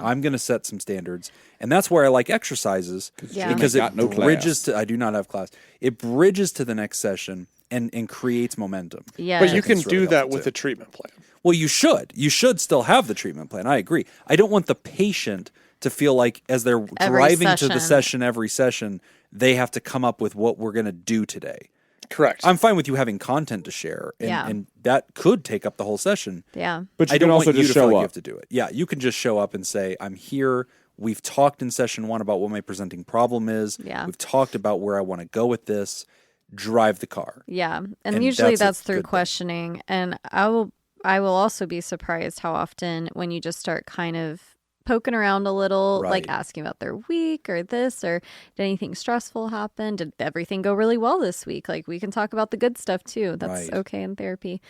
I'm going to set some standards, and that's where I like exercises because it bridges to. I do not have class. It bridges to the next session. And creates momentum. Yeah, but you can do that with a treatment plan. Well, you should. You should still have the treatment plan. I agree. I don't want the patient to feel like as they're driving to the session every session they have to come up with what we're going to do today. Correct. I'm fine with you having content to share, and that could take up the whole session. Yeah. But you I can don't also want you just to feel show like you up. have to do it. Yeah, you can just show up and say, I'm here. We've talked in session 1 about what my presenting problem is. Yeah. We've talked about where I want to go with this. Drive the car. Yeah. And And usually that's a that's through good thing. questioning. And I will also be surprised how often when you just start kind of poking around a little, like Right. asking about their week or this, or did anything stressful happen? Did everything go really well this week? Like, we can talk about the good stuff too. That's Right. okay in therapy.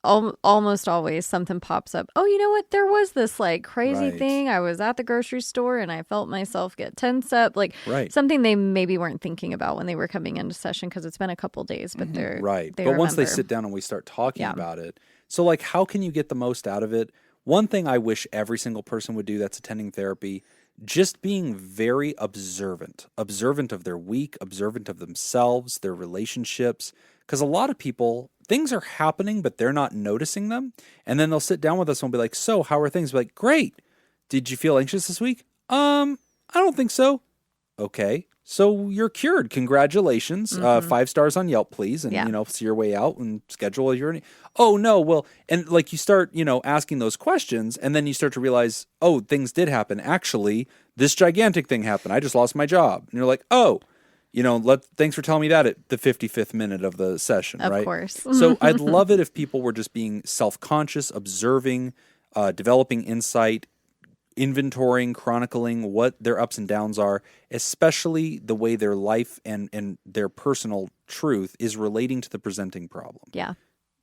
Almost always something pops up. Oh, you know what? There was this like crazy Right. thing. I was at the grocery store and I felt myself get tense up. Like Right. something they maybe weren't thinking about when they were coming into session because it's been a couple days, but they're Right. They But once they remember. sit down and we start talking Yeah. about it, so like, how can you get the most out of it? One thing I wish every single person would do that's attending therapy, just being very observant of their week, observant of themselves, their relationships. Because a lot of people, things are happening, but they're not noticing them. And then they'll sit down with us and be like, so how are things? Be like, great. Did you feel anxious this week? I don't think so. Okay. So you're cured. Congratulations. 5 stars on Yelp, please. And, Yeah. see your way out and schedule your... Oh, no. Well, and like you start, asking those questions and then you start to realize, oh, things did happen. Actually, this gigantic thing happened. I just lost my job. And you're like, oh, thanks for telling me that at the 55th minute of the session, Of right? course. So I'd love it if people were just being self-conscious, observing, developing insight, inventorying, chronicling what their ups and downs are, especially the way their life and their personal truth is relating to the presenting problem. Yeah.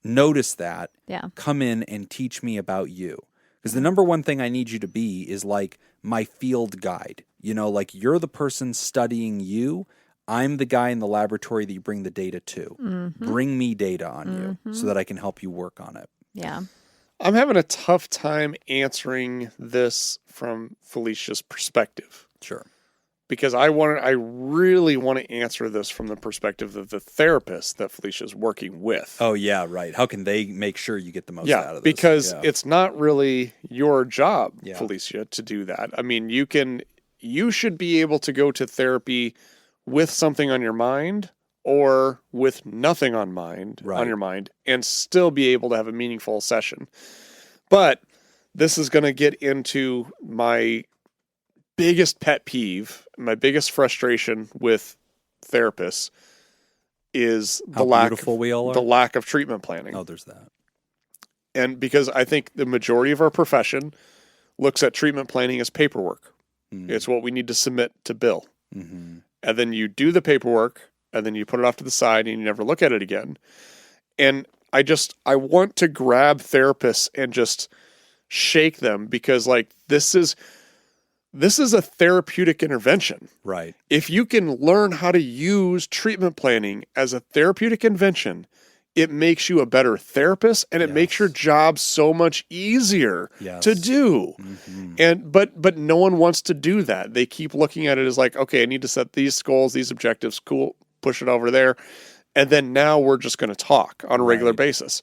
Notice that. Yeah. Come in and teach me about you. Because the number one thing I need you to be is like my field guide. Like you're the person studying you. I'm the guy in the laboratory that you bring the data to. Mm-hmm. Bring me data on you so that I can help you work on it. Yeah. I'm having a tough time answering this from Felicia's perspective Sure. because I really want to answer this from the perspective of the therapist that Felicia's working with. Oh, yeah, right. How can they make sure you get the most out of this? Because Yeah. it's not really your job, Yeah. Felicia, to do that. I mean, you should be able to go to therapy with something on your mind or with nothing on Right. your mind and still be able to have a meaningful session. But this is going to get into my biggest pet peeve, my biggest frustration with therapists is How the lack beautiful we all are? the lack of treatment planning. Oh, there's that. And because I think the majority of our profession looks at treatment planning as paperwork. It's what we need to submit to Bill. Mm-hmm. And then you do the paperwork and then you put it off to the side and you never look at it again. And I want to grab therapists and just shake them because like this is a therapeutic intervention. Right. If you can learn how to use treatment planning as a therapeutic intervention, it makes you a better therapist and it makes your job so much easier to do. Mm-hmm. And but no one wants to do that. They keep looking at it as like, okay, I need to set these goals, these objectives, cool, push it over there. And then now we're just going to talk on a regular basis.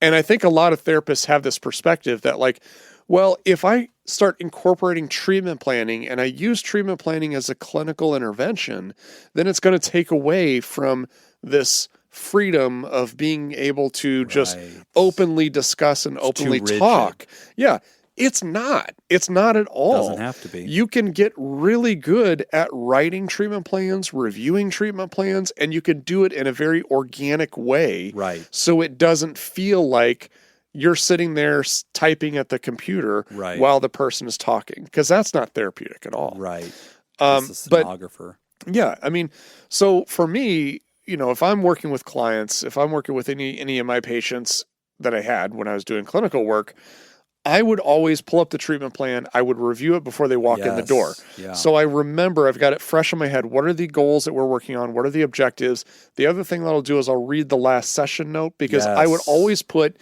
And I think a lot of therapists have this perspective that like, well, if I start incorporating treatment planning and I use treatment planning as a clinical intervention, then it's going to take away from this freedom of being able to just openly discuss and openly too talk. Yeah, it's not. It's not at all. Doesn't have to be. You can get really good at writing treatment plans, reviewing treatment plans, and you can do it in a very organic way. Right. So it doesn't feel like you're sitting there typing at the computer while the person is talking, because that's not therapeutic at all. Right. It's a stenographer. Yeah, I mean, so for me, if I'm working with clients, if I'm working with any of my patients that I had when I was doing clinical work, I would always pull up the treatment plan. I would review it before they walk in the door. Yeah. So I remember, I've got it fresh in my head. What are the goals that we're working on? What are the objectives? The other thing that I'll do is I'll read the last session note, because I would always put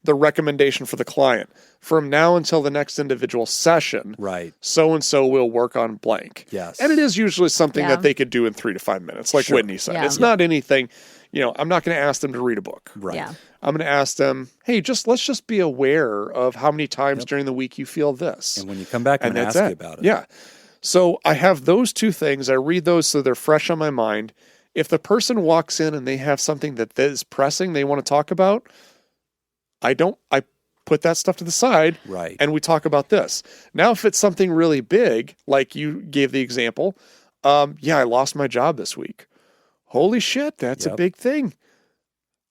the recommendation for the client. From now until the next individual session, so-and-so will work on blank. Yes. And it is usually something that they could do in 3 to 5 minutes, like Whitney said. Yeah. It's not anything, I'm not going to ask them to read a book. Right. Yeah. I'm going to ask them, hey, let's just be aware of how many times during the week you feel this. And when you come back, I'm going to ask you about it. Yeah. So I have those two things. I read those so they're fresh on my mind. If the person walks in and they have something that is pressing they want to talk about, I put that stuff to the side, Right. and we talk about this. Now, if it's something really big, like you gave the example, I lost my job this week. Holy shit, that's a big thing.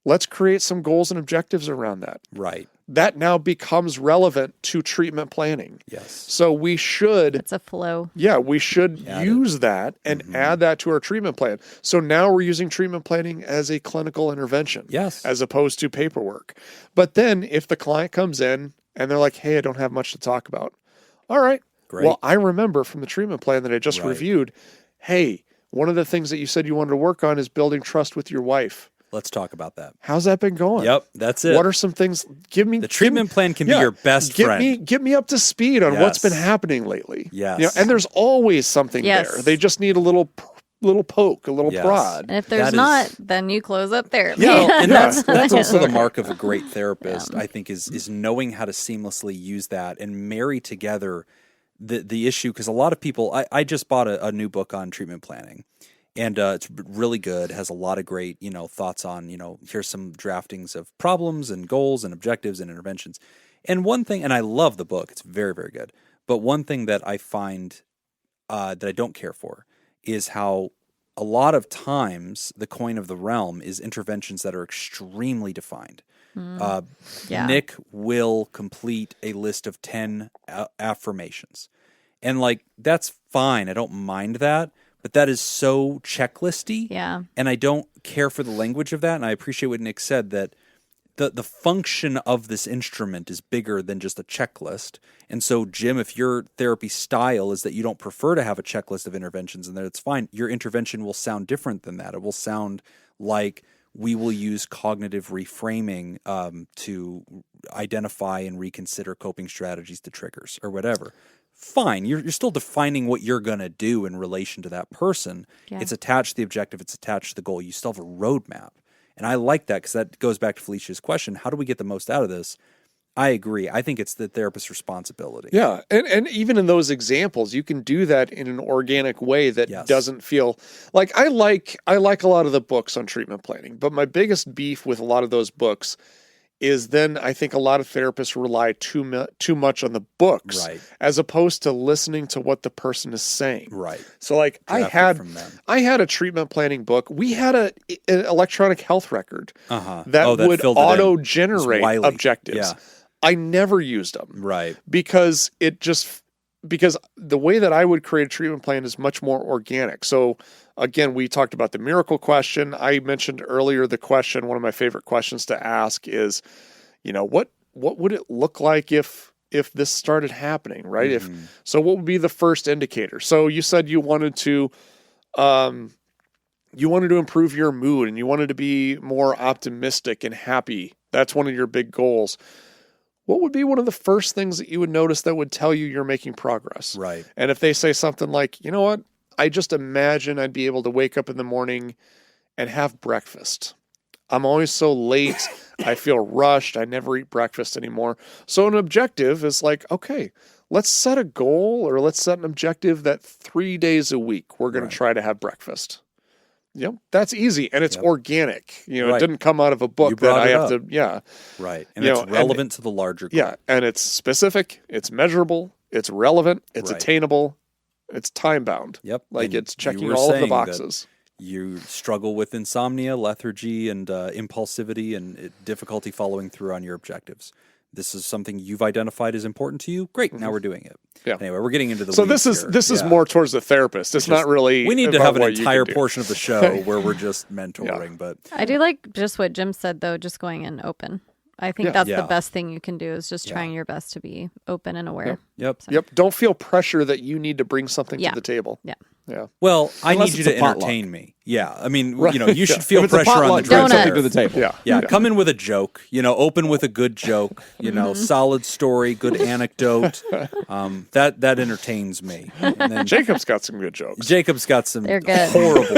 Let's create some goals and objectives around that. Right. That now becomes relevant to treatment planning. Yes. So we should... It's a flow. Yeah, we should use that and add that to our treatment plan. So now we're using treatment planning as a clinical intervention. Yes. As opposed to paperwork. But then if the client comes in and they're like, hey, I don't have much to talk about. All right. Great. Well, I remember from the treatment plan that I just reviewed, hey, one of the things that you said you wanted to work on is building trust with your wife. Let's talk about that. How's that been going? Yep, that's it. What are some things? The treatment plan can be your best friend. Get me up to speed on what's been happening lately. Yes. And there's always something there. They just need a little poke, a little prod. And if there's not, then you close up therapy. And that's also the mark of a great therapist, I think, is knowing how to seamlessly use that and marry together the issue. Because a lot of people, I just bought a new book on treatment planning. And it's really good, has a lot of great, thoughts on, here's some draftings of problems and goals and objectives and interventions. And one thing, and I love the book, it's very, very good. But one thing that I find that I don't care for is how a lot of times the coin of the realm is interventions that are extremely defined. Nick will complete a list of 10 affirmations. And that's fine. I don't mind that. But that is so checklisty. Yeah. And I don't care for the language of that. And I appreciate what Nick said, that the function of this instrument is bigger than just a checklist. And so, Jim, if your therapy style is that you don't prefer to have a checklist of interventions in there, it's fine. Your intervention will sound different than that. It will sound like we will use cognitive reframing to identify and reconsider coping strategies to triggers or whatever. Fine, you're still defining what you're going to do in relation to that person. Yeah. It's attached to the objective. It's attached to the goal. You still have a roadmap. And I like that because that goes back to Felicia's question. How do we get the most out of this? I agree. I think it's the therapist's responsibility. Yeah, and even in those examples, you can do that in an organic way that doesn't feel like I like a lot of the books on treatment planning, but my biggest beef with a lot of those books is then I think a lot of therapists rely too much on the books as opposed to listening to what the person is saying. Right. So I had a treatment planning book. We had an electronic health record that would auto-generate objectives. Yeah. I never used them. Right. Because the way that I would create a treatment plan is much more organic. So again, we talked about the miracle question. I mentioned earlier the question, one of my favorite questions to ask is, what would it look like if this started happening, right? Mm-hmm. So what would be the first indicator? So you said you wanted to improve your mood and you wanted to be more optimistic and happy. That's one of your big goals. What would be one of the first things that you would notice that would tell you you're making progress? Right. And if they say something like, you know what, I just imagine I'd be able to wake up in the morning and have breakfast. I'm always so late. I feel rushed. I never eat breakfast anymore. So an objective is like, okay, let's set a goal or let's set an objective that 3 days a week we're going to try to have breakfast. Yep, that's easy, and it's organic. It didn't come out of a book that I have to. Right, and it's relevant to the larger goal. Yeah, and it's specific, it's measurable, it's relevant, it's attainable, it's time bound. Yep, it's checking all of the boxes. You struggle with insomnia, lethargy, and impulsivity, and difficulty following through on your objectives. This is something you've identified as important to you. Great, now we're doing it. Yeah. Anyway, we're getting into the so weeds this is more towards the therapist. It's not really. We need to have an entire portion of the show where we're just mentoring. But I do like just what Jim said, though, just going in open. I think that's the best thing you can do is just trying your best to be open and aware. Yep. So. Yep. Don't feel pressure that you need to bring something to the table. Yeah. Yeah. Well, I need you to entertain me. Yeah, I mean, you should feel If it's a pressure on the potluck, drink bring something there. to the table. Yeah. Come in with a joke. Open with a good joke. Solid story, good anecdote. That entertains me. And then Jacob's got some good jokes. Jacob's got some They're good. horrible,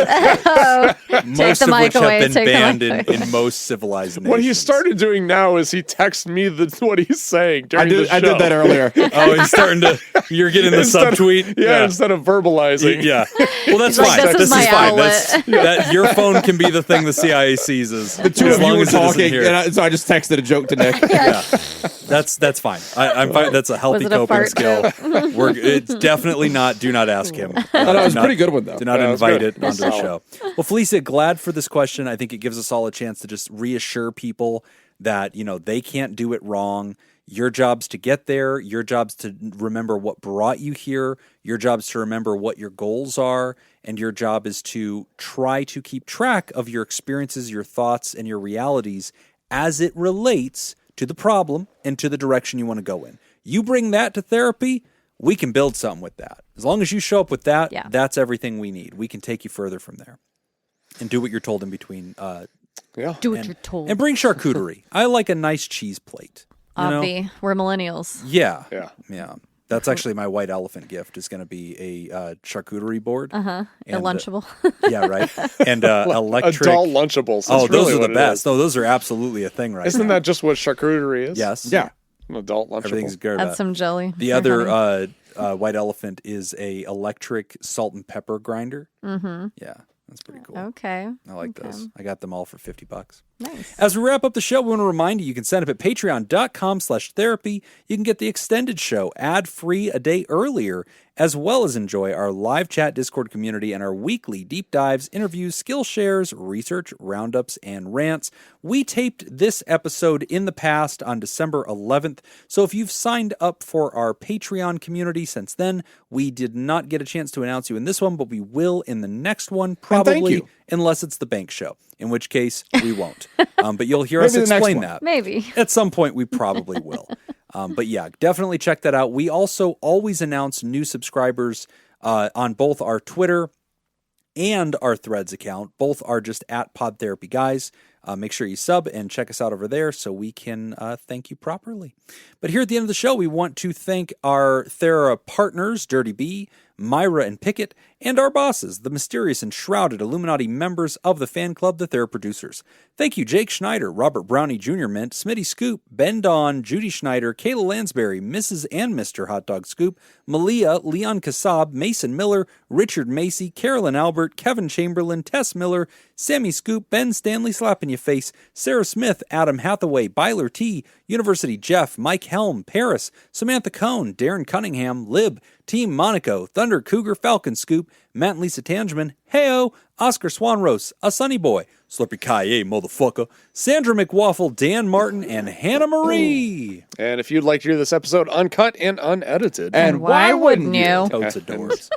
most the of mic which have away, been take the banned mic in most civilized nations. What he started doing now is he texts me what he's saying during the show. I did that earlier. Oh, he's starting to. You're getting the subtweet. Yeah, instead of verbalizing. Yeah. Well, that's He's like, fine. "This is my fine. outlet." That your phone can be the thing the CIA seizes. The two as of you long were as it isn't talking, here. so I just texted a joke to Nick. Yeah, that's fine. I'm fine. That's a healthy Was it a coping fart skill. It's definitely not. Do not ask him. It was a pretty good one, though. Do not Yeah, it was invite good. it onto the show. Well, Felicia, glad for this question. I think it gives us all a chance to just reassure people that they can't do it wrong. Your job's to get there. Your job's to remember what brought you here. Your job's to remember what your goals are. And your job is to try to keep track of your experiences, your thoughts, and your realities as it relates to the problem and to the direction you want to go in. You bring that to therapy, we can build something with that. As long as you show up with that, that's everything we need. We can take you further from there. And do what you're told in between. Do what you're told. And bring charcuterie. I like a nice cheese plate. Obvi. We're millennials. Yeah. Yeah. That's actually my white elephant gift is going to be a charcuterie board. A Lunchable. Yeah, right. And electric. Adult Lunchables. Oh, That's those really are what the it best. is. No, those are absolutely a thing right Isn't now. that just what charcuterie is? Yes. Yeah. An adult Lunchable. Everything's good. Add some jelly. The or other honey. white elephant is a electric salt and pepper grinder. Mm-hmm. Yeah, that's pretty cool. Okay. I like those. I got them all for $50. Nice. As we wrap up the show, we want to remind you can sign up at patreon.com/therapy. You can get the extended show ad-free a day earlier, as well as enjoy our live chat Discord community and our weekly deep dives, interviews, skill shares, research, roundups, and rants. We taped this episode in the past on December 11th, so if you've signed up for our Patreon community since then, we did not get a chance to announce you in this one, but we will in the next one, probably, you. unless it's the bank show, in which case we won't. But you'll hear us Maybe the next explain one. that. Maybe. At some point, we probably will. But yeah, definitely check that out. We also always announce new subscribers on both our Twitter and our Threads account. Both are just at PodTherapyGuys. Make sure you sub and check us out over there so we can thank you properly. But here at the end of the show, we want to thank our Thera partners, Dirty B, Myra and Pickett, and our bosses, the mysterious and shrouded Illuminati members of the fan club, the Thera Producers. Thank you, Jake Schneider, Robert Brownie Jr. Mint, Smitty Scoop, Ben Don, Judy Schneider, Kayla Lansbury, Mrs. and Mr. Hot Dog Scoop, Malia, Leon Kassab, Mason Miller, Richard Macy, Carolyn Albert, Kevin Chamberlain, Tess Miller, Sammy Scoop, Ben Stanley Slap in Your Face, Sarah Smith, Adam Hathaway, Byler T, University Jeff, Mike Helm, Paris, Samantha Cohn, Darren Cunningham, Lib, Team Monaco, Thunder Cougar, Falcon Scoop, Matt and Lisa Tangeman, Heyo, Oscar Swanrose, A Sunny Boy, Slurpy Kaye, motherfucker, Sandra McWaffle, Dan Martin, and Hannah Marie. And if you'd like to hear this episode uncut and unedited, And Why wouldn't you? Totes adores.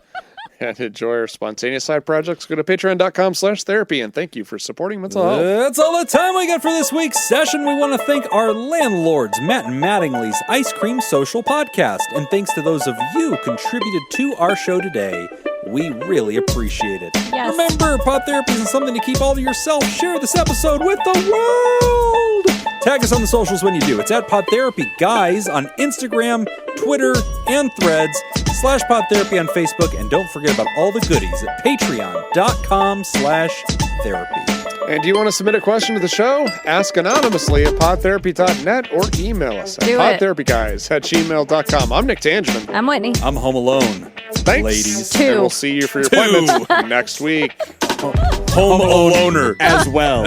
and enjoy our spontaneous side projects, go to patreon.com/therapy. And thank you for supporting mental health. That's all the time we got for this week's session. We want to thank our landlords, Matt and Mattingly's Ice Cream Social Podcast. And thanks to those of you who contributed to our show today. We really appreciate it. Yes. Remember, Pod Therapy isn't something to keep all to yourself. Share this episode with the world. Tag us on the socials when you do. It's at PodTherapyGuys on Instagram, Twitter, and Threads, /PodTherapy on Facebook. And don't forget about all the goodies at patreon.com/therapy. And do you want to submit a question to the show? Ask anonymously at podtherapy.net or email us at Do it. podtherapyguys@gmail.com. I'm Nick Tangeman. I'm Whitney. I'm home alone. Thanks. Ladies. Two. And we'll see you for your Two. appointments next week. Home aloner. as well.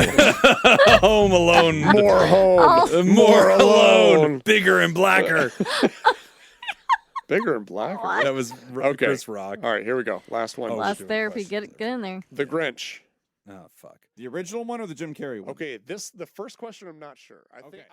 Home alone. More home. More alone. alone. Bigger and blacker. Bigger and blacker. That was Okay. Chris Rock. All right, here we go. Last one. Last therapy. Get in there. The Grinch. Oh, fuck. The original one or the Jim Carrey one? Okay, the first question I'm not sure. I think.